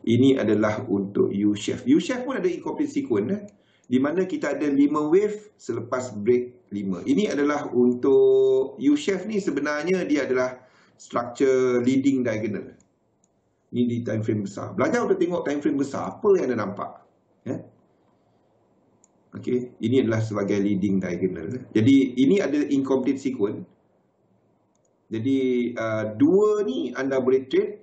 S1: Ini adalah untuk U-Chef. U-Chef pun ada incomplete sequence di mana kita ada 5 wave selepas break 5. Ini adalah untuk U-Chef ni, sebenarnya dia adalah structure leading diagonal. Ini di time frame besar. Belajar untuk tengok time frame besar, apa yang anda nampak. Okey, ini adalah sebagai leading diagonal. Jadi ini ada incomplete sequence. Jadi 2 ni anda boleh trade.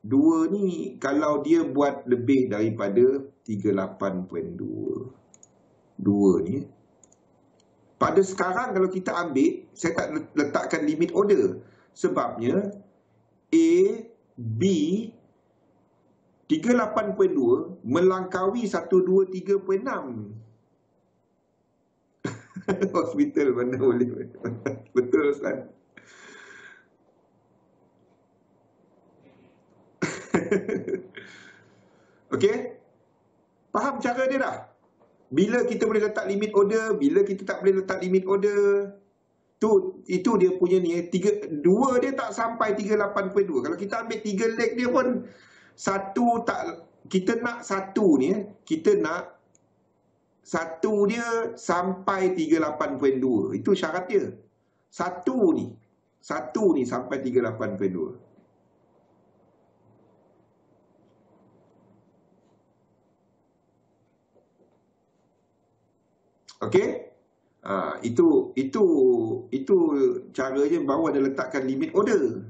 S1: 2 ni kalau dia buat lebih daripada 38.2. 2 ni. Pada sekarang kalau kita ambil, saya tak letakkan limit order. Sebabnya A, B 38.2 melangkaui 123.6. Hospital mana boleh. Betul Ustaz. Okey? Faham cara dia dah? Bila kita boleh letak limit order, bila kita tak boleh letak limit order. Itu dia punya ni. 2 dia tak sampai 38.2. Kalau kita ambil 3 leg dia pun, satu tak kita nak satu ni, kita nak satu dia sampai 38.2. Itu syarat dia. Satu ni sampai 38.2. Okey? Itu caranya bawah dia letakkan limit order.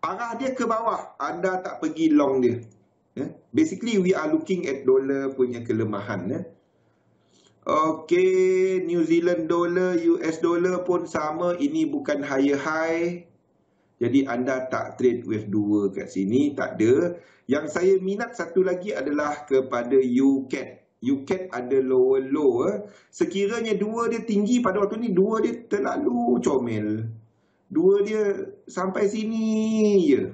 S1: Arah dia ke bawah, anda tak pergi long dia. Basically we are looking at dollar punya kelemahan. Okey, New Zealand dollar, US dollar pun sama, ini bukan higher high. Jadi anda tak trade wave 2 kat sini, tak ada. Yang saya minat satu lagi adalah kepada UCAD. UCAD ada lower low. Sekiranya dua dia tinggi pada waktu ni, dua dia terlalu comel. Dua dia sampai sini je.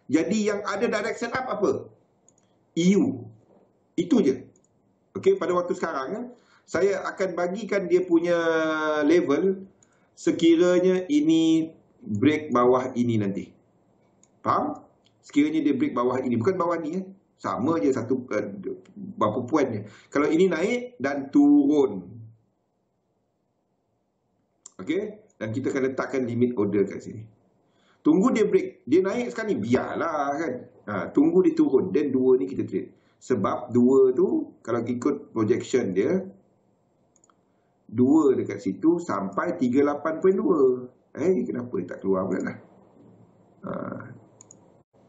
S1: Jadi yang ada direction up apa? EU. Itu je. Okey, pada waktu sekarang saya akan bagikan dia punya level sekiranya ini break bawah ini nanti. Faham? Sekiranya dia break bawah ini, bukan bawah ni sama je satu berapa poin je. Kalau ini naik dan turun. Okey, dan kita akan letakkan limit order kat sini. Tunggu dia break, dia naik sekarang ni biarlah kan. Tunggu dia turun, then dua ni kita trade. Sebab dua tu kalau ikut projection dia, dua dekat situ sampai 38.2. Kenapa dia tak keluar pula lah?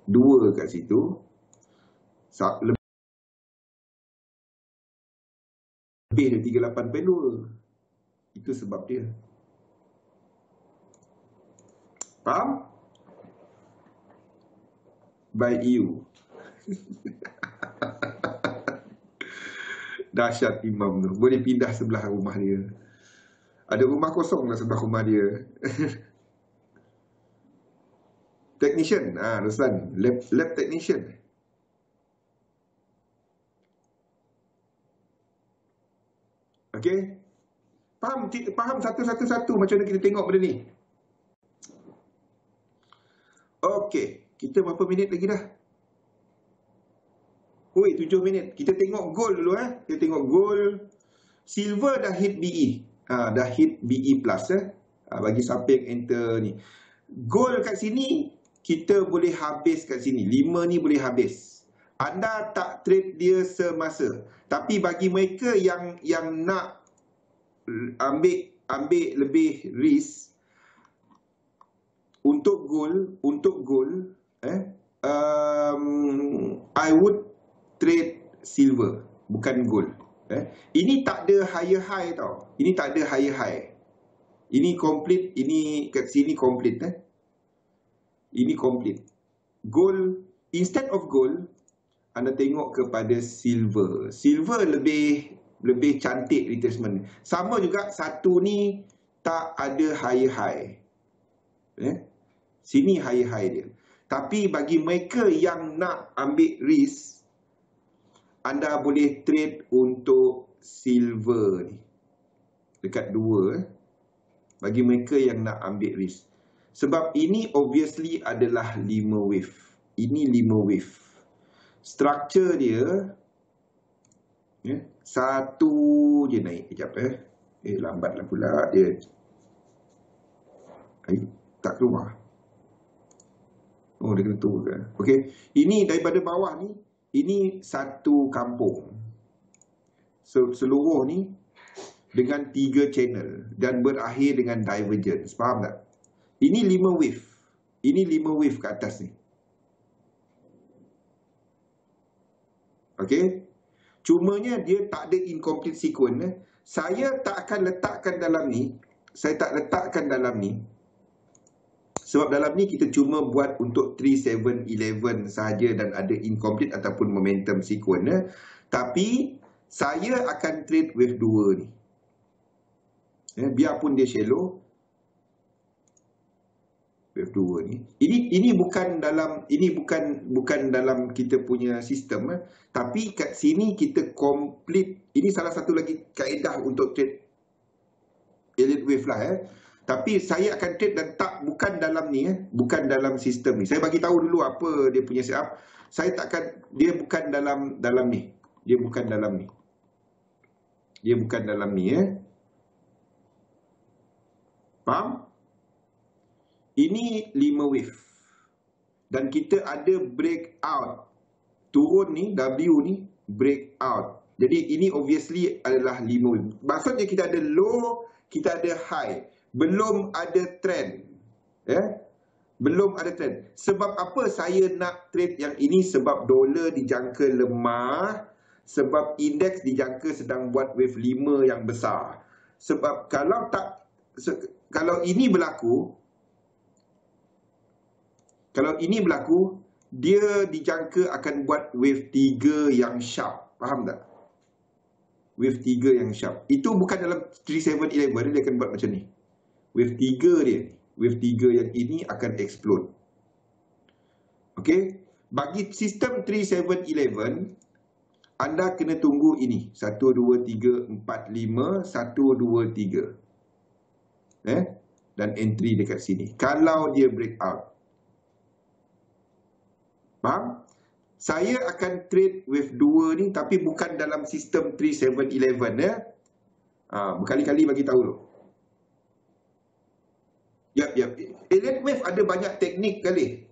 S1: Dua kat situ lebih dari 38.2. Itu sebab dia. Faham? By EU. Dahsyat Imam tu. Boleh pindah sebelah rumah dia. Ada rumah kosong lah sebelah rumah dia. Technician. Ruslan. Lab technician. Okey. Faham satu-satu macam mana kita tengok benda ni. Okey. Kita berapa minit lagi dah? 7 minit. Kita tengok gold dulu. Kita tengok gold. Silver dah hit BE. Dah hit BE plus. Bagi siapa yang enter ni. Gold kat sini, kita boleh habis kat sini. 5 ni boleh habis. Anda tak trade dia semasa. Tapi bagi mereka yang nak ambil lebih risk untuk gold, I would trade silver, bukan gold. Ini tak ada higher high tau. Ini tak ada higher high. Ini complete, ini kat sini complete. Ini complete. Gold, instead of gold, anda tengok kepada silver. Silver lebih cantik retracement. Sama juga satu ni tak ada higher high. Sini higher high dia. Tapi bagi mereka yang nak ambil risk, anda boleh trade untuk silver ni. Dekat 2. Bagi mereka yang nak ambil risk. Sebab ini obviously adalah 5 wave. Ini 5 wave. Structure dia satu je naik. Sekejap lambatlah pula dia. Tak keluar. Dia kena turun. Okey. Ini daripada bawah ni, ini satu kampung. Seluruh ni dengan 3 channel dan berakhir dengan divergence. Faham tak? Ini 5 wave. Ini 5 wave ke atas ni. Okey. Cumanya dia tak ada incomplete sequence. Saya tak akan letakkan dalam ni. Saya tak letakkan dalam ni. Sebab dalam ni kita cuma buat untuk 3, 7, 11 sahaja dan ada incomplete ataupun momentum sequence. Tapi saya akan trade wave 2 ni. Biarpun dia shallow. Wave 2 ni. Ini bukan dalam kita punya sistem, tapi kat sini kita complete. Ini salah satu lagi kaedah untuk trade elite wave lah. Tapi saya akan trade dan bukan dalam ni, bukan dalam sistem ni. Saya bagi tahu dulu apa dia punya setup. Saya takkan, dia bukan dalam ni. Dia bukan dalam ni. Dia bukan dalam ni, Faham? Ini 5 wave. Dan kita ada breakout. Turun ni, W ni, breakout. Jadi ini obviously adalah 5 wave. Maksudnya kita ada low, kita ada high. Belum ada trend. Belum ada trend. Sebab apa saya nak trade yang ini? Sebab dolar dijangka lemah. Sebab indeks dijangka sedang buat wave 5 yang besar. Sebab kalau ini berlaku, dia dijangka akan buat wave 3 yang sharp. Faham tak? Wave 3 yang sharp. Itu bukan dalam 3711, dia akan buat macam ni. Wave 3 dia. Wave 3 yang ini akan explode. Okey? Bagi sistem 3711, anda kena tunggu ini. 1, 2, 3, 4, 5. 1, 2, 3. Dan entry dekat sini. Kalau dia breakout. Faham? Saya akan trade wave 2 ni tapi bukan dalam sistem 3711 berkali-kali bagi tahu tu. Yap. Elliott wave ada banyak teknik kali.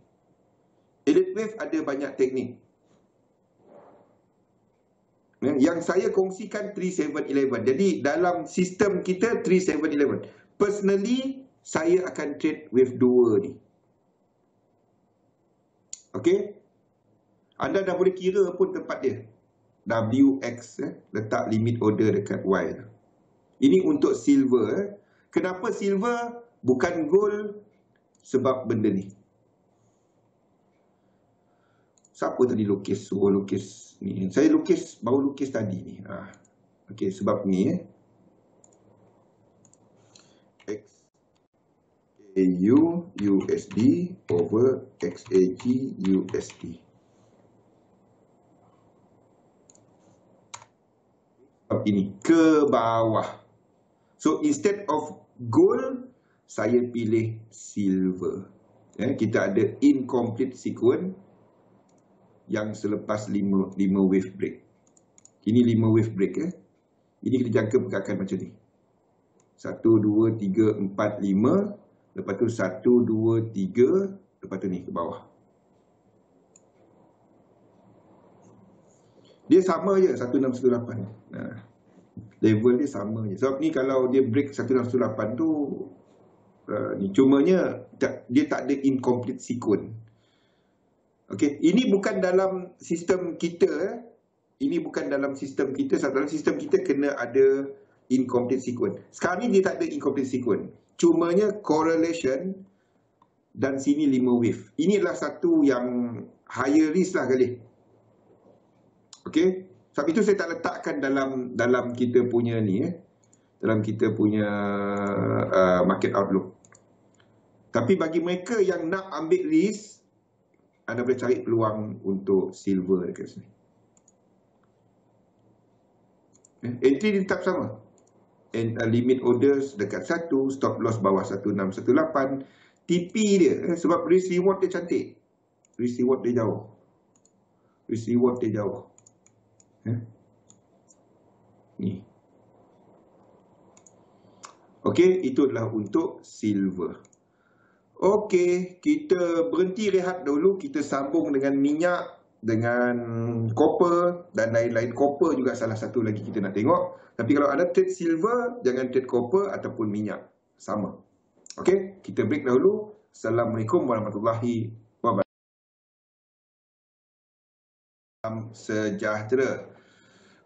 S1: Elliott wave ada banyak teknik. Yang saya kongsikan 3711. Jadi dalam sistem kita 3711. Personally saya akan trade wave 2 ni. Okey? Anda dah boleh kira pun tempat dia. WX, letak limit order dekat Y. Ini untuk silver. Kenapa silver? Bukan gold. Sebab benda ni. Siapa tadi lukis? Suruh lukis ni. Saya baru lukis tadi ni. Okey, sebab ni. XAU USD over XAG USD. Ini ke bawah. So instead of gold, saya pilih silver. Kita ada incomplete sequence yang selepas 5 wave break. Ini 5 wave break. Ini kita jangka pergerakan macam ni. 1, 2, 3, 4, 5. Lepas tu 1, 2, 3. Lepas tu ni ke bawah. Dia sama je 1618. Level dia sama je. Sebab ni kalau dia break 1618 tu ni cumanya dia tak ada incomplete sequence. Okey, ini bukan dalam sistem kita. Ini bukan dalam sistem kita. Dalam sistem kita kena ada incomplete sequence. Sekarang ni dia tak ada incomplete sequence. Cumanya correlation dan sini 5 wave. Inilah satu yang higher risk lah kali. Okey. Sebab itu saya tak letakkan dalam kita punya ni, dalam kita punya market outlook. Tapi bagi mereka yang nak ambil risk, anda boleh cari peluang untuk silver dekat sini. Entry tetap sama. Limit orders dekat 1, stop loss bawah 1618. TP dia, sebab risk reward dia cantik. Risk reward dia jauh. Risk reward dia jauh. Ni. Okey, itu adalah untuk silver. Okey, kita berhenti rehat dulu. Kita sambung dengan minyak, dengan copper dan lain-lain. Copper juga salah satu lagi kita nak tengok. Tapi kalau ada trade silver, jangan trade copper ataupun minyak. Sama. Okey, kita break dahulu. Assalamualaikum warahmatullahi wabarakatuh. Salam sejahtera.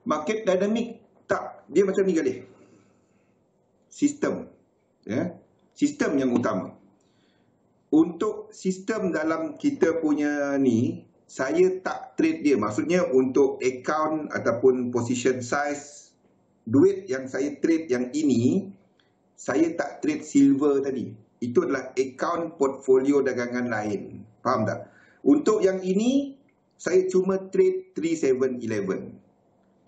S1: Market dynamic tak, dia macam ni kali. Sistem. Sistem yang utama. Untuk sistem dalam kita punya ni, saya tak trade dia. Maksudnya untuk account ataupun position size, duit yang saya trade yang ini, saya tak trade silver tadi. Itu adalah account portfolio dagangan lain. Faham tak? Untuk yang ini, saya cuma trade 3711.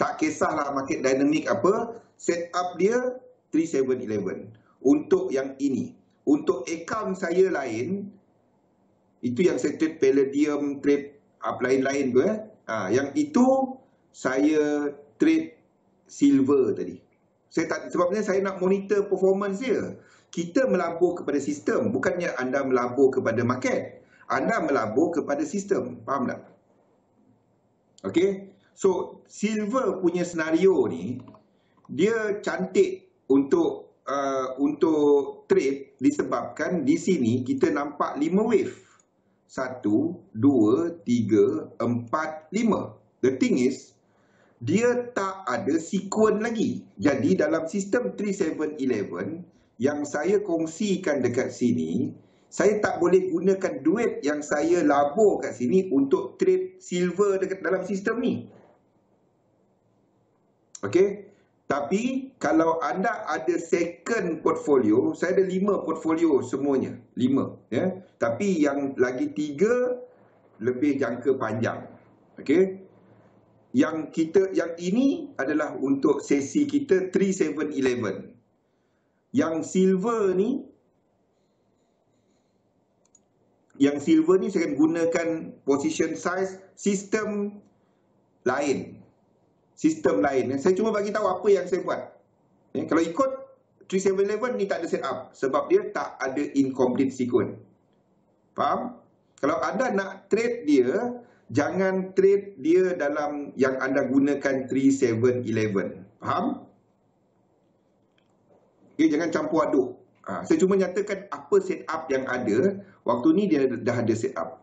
S1: Tak kisahlah market dynamic apa, setup dia 3711. untuk yang ini. Untuk akaun saya lain, itu yang saya trade palladium, trade lain-lain tu. Yang itu saya trade silver tadi. Sebabnya saya nak monitor performance dia. Kita melabur kepada sistem, bukannya anda melabur kepada market. Anda melabur kepada sistem. Faham tak? Okey. So, silver punya senario ni, dia cantik untuk trade disebabkan di sini kita nampak 5 wave. 1, 2, 3, 4, 5. The thing is, dia tak ada sekuen lagi. Jadi dalam sistem 3711 yang saya kongsikan dekat sini, saya tak boleh gunakan duit yang saya labur kat sini untuk trade silver dekat dalam sistem ni. Okey? Tapi kalau anda ada second portfolio, saya ada 5 portfolio semuanya. 5. Ya? Tapi yang lagi 3 lebih jangka panjang. Okey? Yang ini adalah untuk sesi kita 3711. Yang silver ni saya akan gunakan position size sistem lain. Sistem lain. Saya cuma bagi tahu apa yang saya buat. Kalau ikut 3711 ni tak ada setup sebab dia tak ada incomplete sequence. Faham? Kalau anda nak trade dia, jangan trade dia dalam yang anda gunakan 3711. Faham? Okay, jangan campur aduk. Saya cuma nyatakan apa setup yang ada. Waktu ni dia dah ada setup.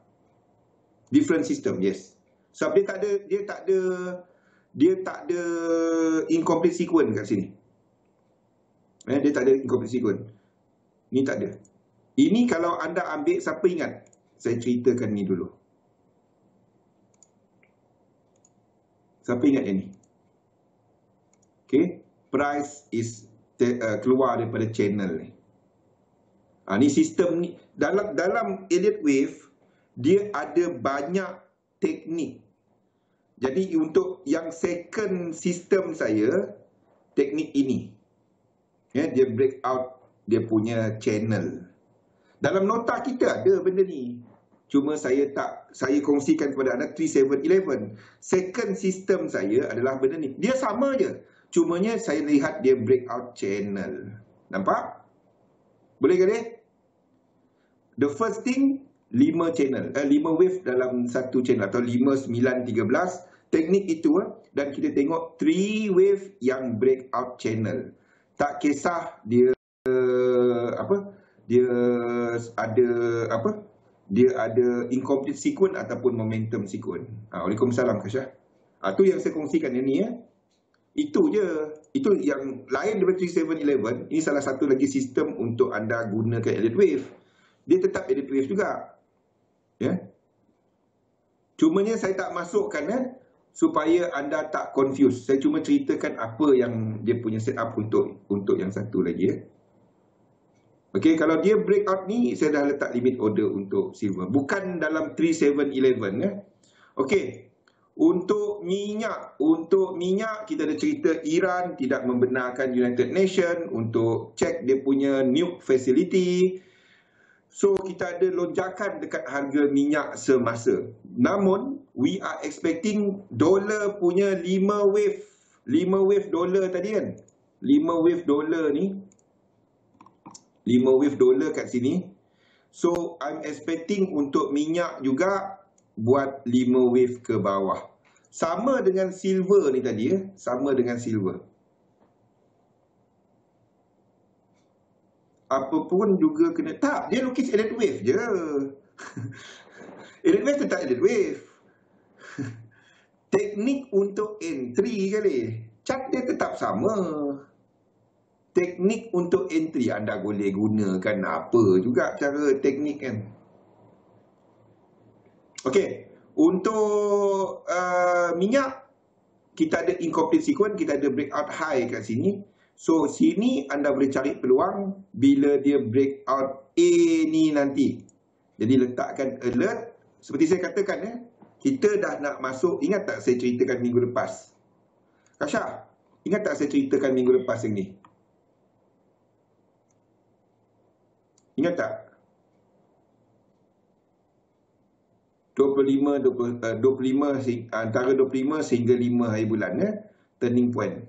S1: Different system, yes. Sebab dia tak ada incomplete sequence kat sini. Dia tak ada incomplete sequence. Ni tak ada. Ini kalau anda ambil, siapa ingat? Saya ceritakan ni dulu. Siapa ingat yang ni? Okay. Price is keluar daripada channel ni. Ni sistem ni. Dalam Elliott Wave, dia ada banyak teknik. Jadi untuk yang second sistem saya, teknik ini. Dia break out dia punya channel. Dalam nota kita ada benda ni. Cuma saya kongsikan kepada anda 3711. Second system saya adalah benda ni. Dia sama je. Cumanya saya lihat dia breakout channel. Nampak? Boleh ke dia? The first thing, 5 channel. 5 wave dalam satu channel. Atau 5, 9, 13. Teknik itu. Dan kita tengok 3 wave yang breakout channel. Tak kisah dia dia ada incomplete sequence ataupun momentum sequence. Waalaikumsalam Kasyah. Tu yang saya kongsikan yang ni. Itu je. Itu yang lain daripada 3711. Ini salah satu lagi sistem untuk anda gunakan Elliott Wave. Dia tetap Elliott Wave juga. Cumanya saya tak masukkan supaya anda tak confuse. Saya cuma ceritakan apa yang dia punya setup untuk yang satu lagi. Okey, kalau dia breakout ni, saya dah letak limit order untuk silver. Bukan dalam 3711. Okey. Untuk minyak kita ada cerita Iran tidak membenarkan United Nations untuk cek dia punya nuke facility. So kita ada lonjakan dekat harga minyak semasa. Namun we are expecting dolar punya 5 wave dolar tadi kan. 5 wave dolar ni. 5 wave dolar kat sini. So I'm expecting untuk minyak juga buat 5 wave ke bawah. Sama dengan silver ni tadi sama dengan silver. Apapun juga kena, tak, dia lukis Elliott Wave je. Elliott Wave tetap Elliott Wave. Teknik untuk entry kali, chart dia tetap sama. Teknik untuk entry anda boleh gunakan apa juga cara teknik kan. Okey. Untuk minyak, kita ada incomplete sequence, kita ada breakout high kat sini. So, sini anda boleh cari peluang bila dia breakout A ni nanti. Jadi, letakkan alert. Seperti saya katakan, kita dah nak masuk. Ingat tak saya ceritakan minggu lepas? Kasyah, ingat tak saya ceritakan minggu lepas yang ni? Ingat tak? 25 antara 25 sehingga 5 hari bulan turning point.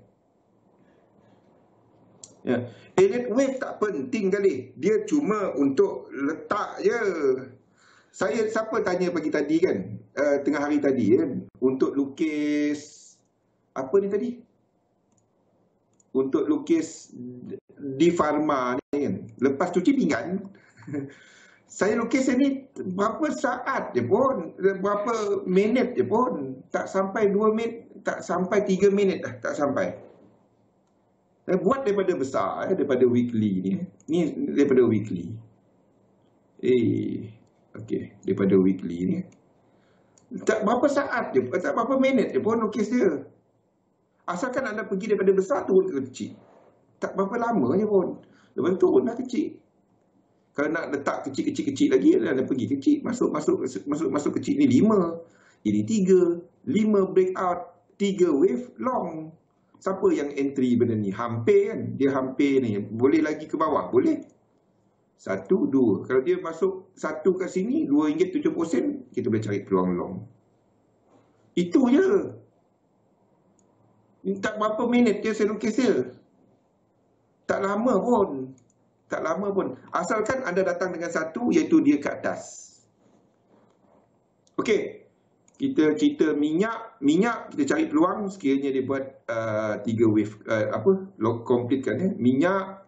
S1: Ya. Elliott wave tak penting kali. Dia cuma untuk letak je. Siapa tanya pagi tadi kan, tengah hari tadi kan, untuk lukis apa ni tadi? Untuk lukis di Pharma ni kan. Lepas cuci pinggan, saya lukis ni berapa saat je pun, berapa minit je pun, tak sampai 2 minit, tak sampai 3 minit dah, tak sampai. Buat daripada besar, daripada weekly ni. Ni daripada weekly. Okey, daripada weekly ni. Tak berapa saat je, tak berapa minit je pun lukis dia. Asalkan anda pergi daripada besar turun ke kecil. Tak berapa lama je pun. Lepas turun dah kecil. Kalau nak letak kecil-kecil lagi, anda pergi kecil. Masuk kecil ni 5. Ini 3. 5 breakout. 3 wave long. Siapa yang entry benda ni? Hampir kan? Dia hampir ni. Boleh lagi ke bawah? Boleh. 1, 2. Kalau dia masuk 1 kat sini, RM2.70, kita boleh cari peluang long. Itu je. Tak berapa minit je saya lukis dia. Tak lama pun. Tak lama pun. Asalkan anda datang dengan satu, iaitu dia ke atas. Okey. Kita cerita minyak. Minyak, kita cari peluang sekiranya dia buat 3 wave. Complete kan. Minyak.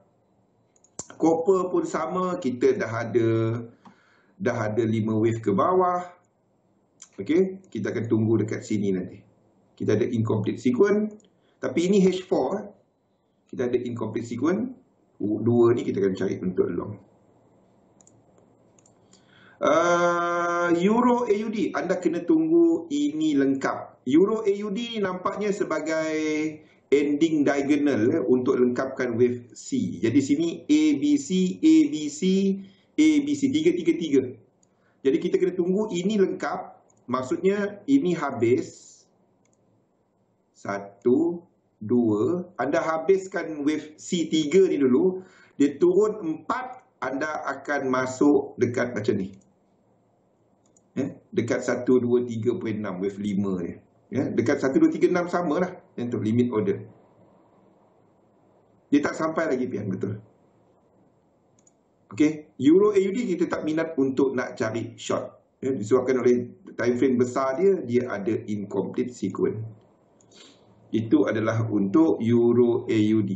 S1: Copper pun sama. Kita dah ada 5 wave ke bawah. Okey. Kita akan tunggu dekat sini nanti. Kita ada incomplete sequence. Tapi ini H4. Kita ada incomplete sequence. 2 ni kita akan cari untuk long. Euro AUD. Anda kena tunggu ini lengkap. Euro AUD nampaknya sebagai ending diagonal untuk lengkapkan wave C. Jadi sini ABC, ABC, ABC. 3. Jadi kita kena tunggu ini lengkap. Maksudnya ini habis. 1, 2. Anda habiskan wave C3 ni dulu. Dia turun 4. Anda akan masuk dekat macam ni. Dekat 1, 2, 3.6. Wave 5 ni. Dekat 1, 2, 3, 6 sama lah. Untuk limit order. Dia tak sampai lagi pian. Betul. Okay. Euro AUD kita tak minat untuk nak cari short. Disebabkan oleh time frame besar dia ada incomplete sequence. Itu adalah untuk Euro AUD.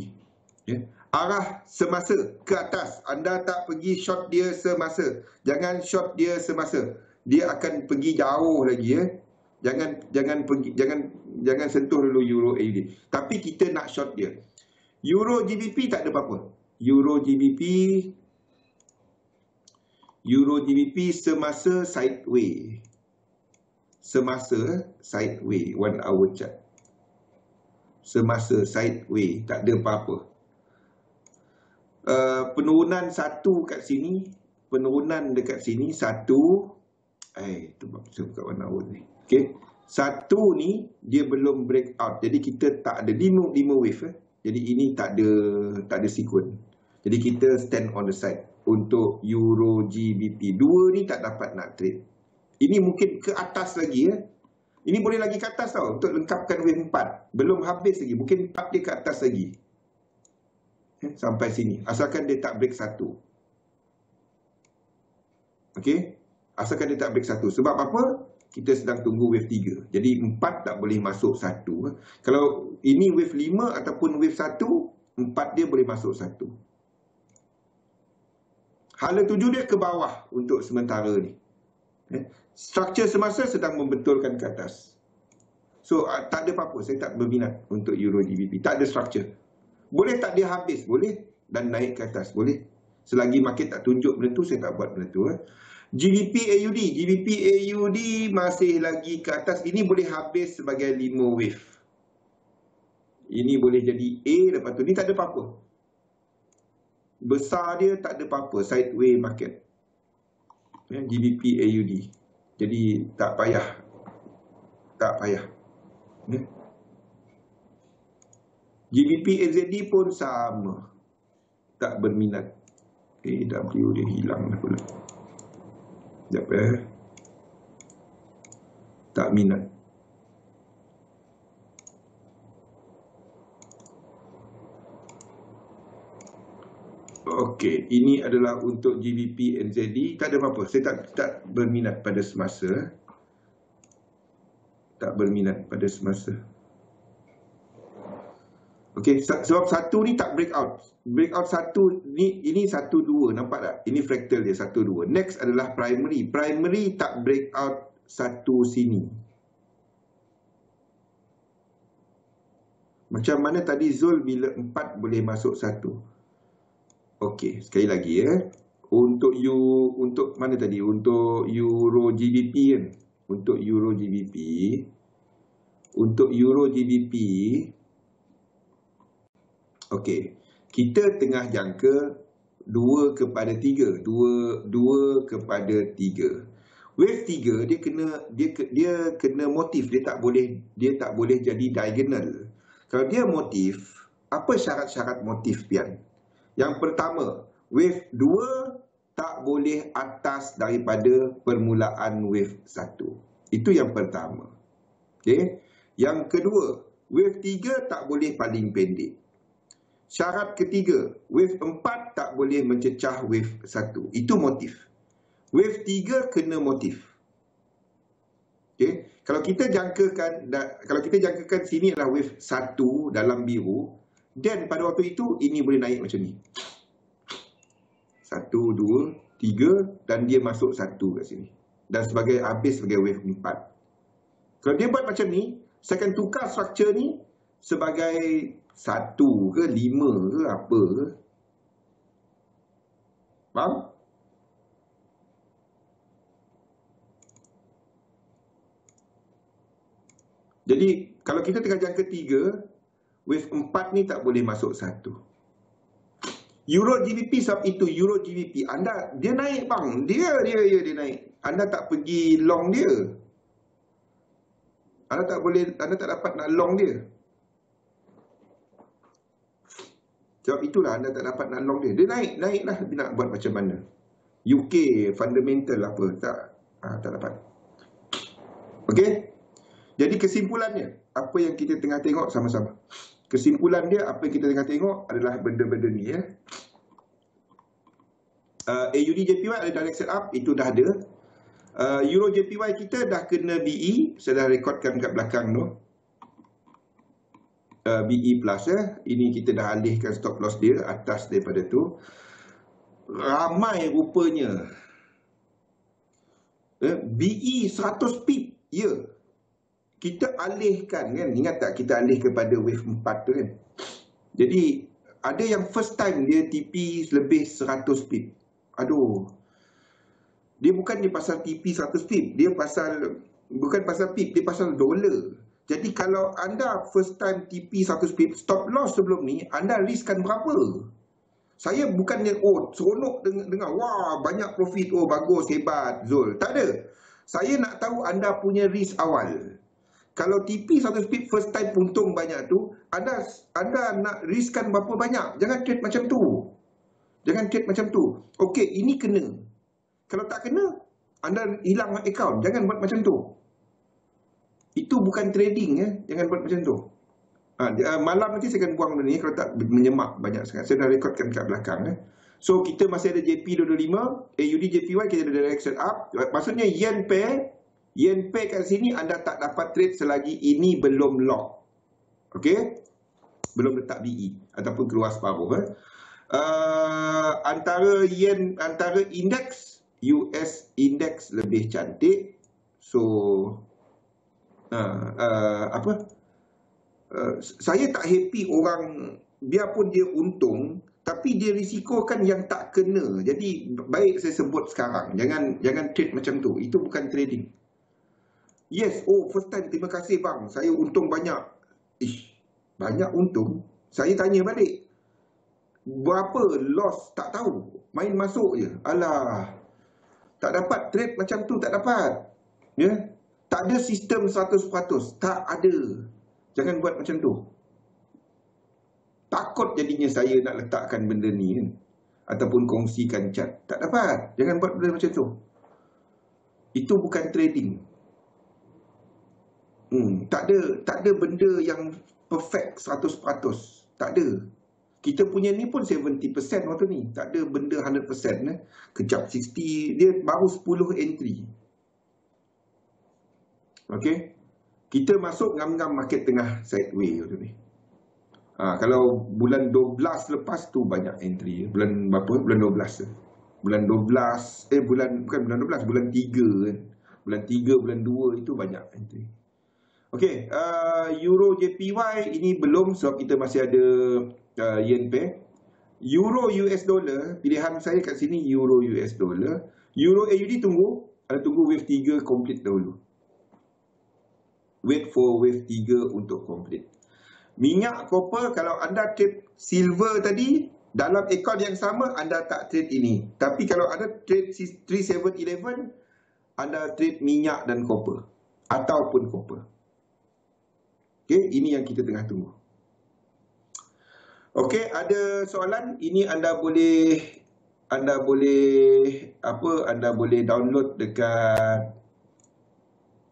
S1: Arah semasa ke atas. Anda tak pergi short dia semasa. Jangan short dia semasa. Dia akan pergi jauh lagi. Jangan sentuh dulu Euro AUD. Tapi kita nak short dia. Euro GBP tak ada apa-apa. Euro GBP semasa sideway. Semasa sideway. 1 hour chart. Semasa sideway. Tak ada apa-apa. Penurunan 1 kat sini. Penurunan dekat sini. 1. Itu saya buka 1 hour ni. Okay. 1 ni dia belum break out. Jadi kita tak ada 5 wave. Jadi ini tak ada sequence. Jadi kita stand on the side. Untuk Euro GBP 2 ni tak dapat nak trade. Ini mungkin ke atas lagi. Ini boleh lagi ke atas tau. Untuk lengkapkan wave 4. Belum habis lagi. Mungkin 4 dia ke atas lagi. Sampai sini. Asalkan dia tak break 1. Okey. Asalkan dia tak break 1. Sebab apa? Kita sedang tunggu wave 3. Jadi 4 tak boleh masuk 1. Kalau ini wave 5 ataupun wave 1, 4 dia boleh masuk 1. Hala 7 dia ke bawah untuk sementara ni. Struktur semasa sedang membetulkan ke atas. So, tak ada apa-apa. Saya tak berminat untuk Euro GBP. Tak ada struktur. Boleh tak dia habis? Boleh. Dan naik ke atas? Boleh. Selagi market tak tunjuk benda tu, saya tak buat benda tu. GBP AUD. GBP AUD masih lagi ke atas. Ini boleh habis sebagai 5 wave. Ini boleh jadi A. Lepas tu, ni tak ada apa-apa. Besar dia tak ada apa-apa. Sideway market. GBP AUD. Jadi tak payah. Tak payah. GBP AZD pun sama. Tak berminat. AW dia hilang dah pula. Sekejap tak minat. Okey, ini adalah untuk GBP NZD. Tak ada apa-apa. Saya tak berminat pada semasa. Tak berminat pada semasa. Okey, sebab satu ni tak breakout. Breakout satu ni, ini 1-2, nampak tak? Ini fractal dia 1-2. Next adalah primary. Primary tak breakout satu sini. Macam mana tadi Zul bila 4 boleh masuk 1? Okey, sekali lagi Untuk mana tadi? Untuk Euro GBP kan? Untuk Euro GBP. Untuk Euro GBP. Okey, kita tengah jangka 2/3. 2/3. Wave 3 dia kena motif, dia tak boleh jadi diagonal. Kalau dia motif, apa syarat-syarat motif pian? Yang pertama, wave 2 tak boleh atas daripada permulaan wave 1. Itu yang pertama. Okey. Yang kedua, wave 3 tak boleh paling pendek. Syarat ketiga, wave 4 tak boleh mencecah wave 1. Itu motif. Wave 3 kena motif. Okey. Kalau kita jangkakan sini adalah wave 1 dalam biru, dan pada waktu itu ini boleh naik macam ni. 1, 2, 3 dan dia masuk 1 kat sini. Dan habis sebagai wave 4. Kalau dia buat macam ni, saya akan tukar struktur ni sebagai 1 ke 5 ke apa ke. Faham? Jadi kalau kita tengah jangka 3, wave 4 ni tak boleh masuk 1. Euro GBP, sebab itu Euro GBP dia naik bang. Dia naik. Anda tak pergi long dia. Anda tak dapat nak long dia. Sebab itulah anda tak dapat nak long dia. Dia naiklah, dia nak buat macam mana. UK fundamental apa, tak dapat. Okey? Jadi kesimpulannya, apa yang kita tengah tengok sama-sama. Kesimpulan dia, apa yang kita tengah tengok adalah benda-benda ni AUD JPY ada direct set up, itu dah ada. Euro JPY kita dah kena BE, saya dah rekodkan kat belakang tu. BE plus ini kita dah alihkan stop loss dia atas daripada tu. Ramai rupanya BE 100 pip, kita alihkan kan. Ingat tak kita alih kepada wave 4 tu kan. Jadi ada yang first time dia TP lebih 100 pip. Aduh, dia bukannya pasal TP 100 pip, bukan pasal pip, dia pasal dolar. Jadi kalau anda first time TP 100 pip, stop loss sebelum ni, anda riskkan berapa? Saya bukannya seronok dengar wah banyak profit, bagus, hebat Zul. Tak ada. Saya nak tahu anda punya risk awal. Kalau TP 100 pip first time untung banyak tu, anda nak riskkan berapa banyak? Jangan trade macam tu. Jangan trade macam tu. Okey, ini kena. Kalau tak kena, anda hilang account. Jangan buat macam tu. Itu bukan trading Jangan buat macam tu. Malam nanti saya akan buang benda ni kalau tak menyemak banyak sangat. Saya dah rekodkan kat belakang So kita masih ada JP225, AUD JPY kita ada direct set up. Maksudnya yen pair kat sini anda tak dapat trade selagi ini belum lock. Okey? Belum letak BE ataupun keluar separuh antara indeks, US index lebih cantik. So saya tak happy orang biarpun dia untung tapi dia risikokan yang tak kena. Jadi baik saya sebut sekarang, jangan trade macam tu. Itu bukan trading. Yes, first time, terima kasih bang, saya untung banyak. Banyak untung? Saya tanya balik, berapa loss? Tak tahu, main masuk je. Alah, tak dapat trade macam tu, tak dapat. Tak ada sistem 100%. Tak ada. Jangan buat macam tu. Takut jadinya saya nak letakkan benda ni ataupun kongsikan chart. Tak dapat. Jangan buat benda macam tu. Itu bukan trading. Tak ada benda yang perfect 100%. Tak ada. Kita punya ni pun 70% waktu ni. Tak ada benda 100%. Kejap 60, dia baru 10 entry. Okey. Kita masuk ngam-ngam market tengah sideway waktu ni. Kalau bulan 12 lepas tu banyak entry. Bulan berapa? Bulan 12. Bulan 12, bukan bulan 12, bulan 3 kan. Bulan 3, bulan 2 itu banyak entry. Okey, Euro JPY ini belum sebab kita masih ada yen pair. Euro US dollar, pilihan saya kat sini Euro US dollar. Euro AUD tunggu wave 3 complete dahulu. Wait for wave 3 untuk complete. Minyak, copper, kalau anda trade silver tadi, dalam akaun yang sama anda tak trade ini. Tapi kalau anda trade 3711, anda trade minyak dan copper. Ataupun copper. Okey, ini yang kita tengah tunggu. Okey, ada soalan? Ini anda boleh download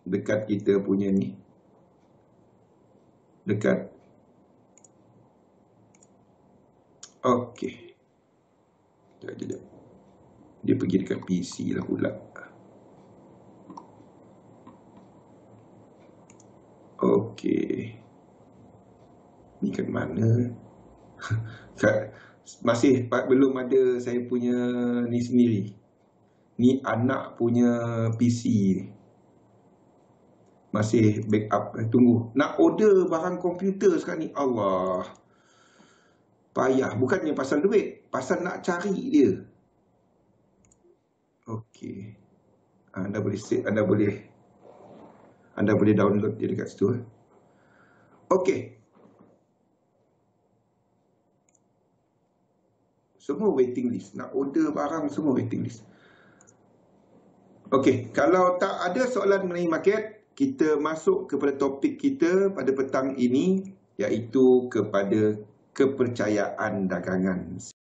S1: dekat kita punya ni. Dekat. Okey. Sekejap. Dia pergi dekat PC lah pula. Okey. Ni kat mana? Masih belum ada saya punya ni sendiri. Ni anak punya PC ni. Masih backup. Tunggu. Nak order barang komputer sekarang ni. Allah. Payah. Bukannya pasal duit. Pasal nak cari dia. Okey. Anda boleh set. Anda boleh download dia dekat situ. Okey. Semua waiting list. Nak order barang semua waiting list. Okey. Kalau tak ada soalan mengenai market, kita masuk kepada topik kita pada petang ini, iaitu kepada kepercayaan dagangan.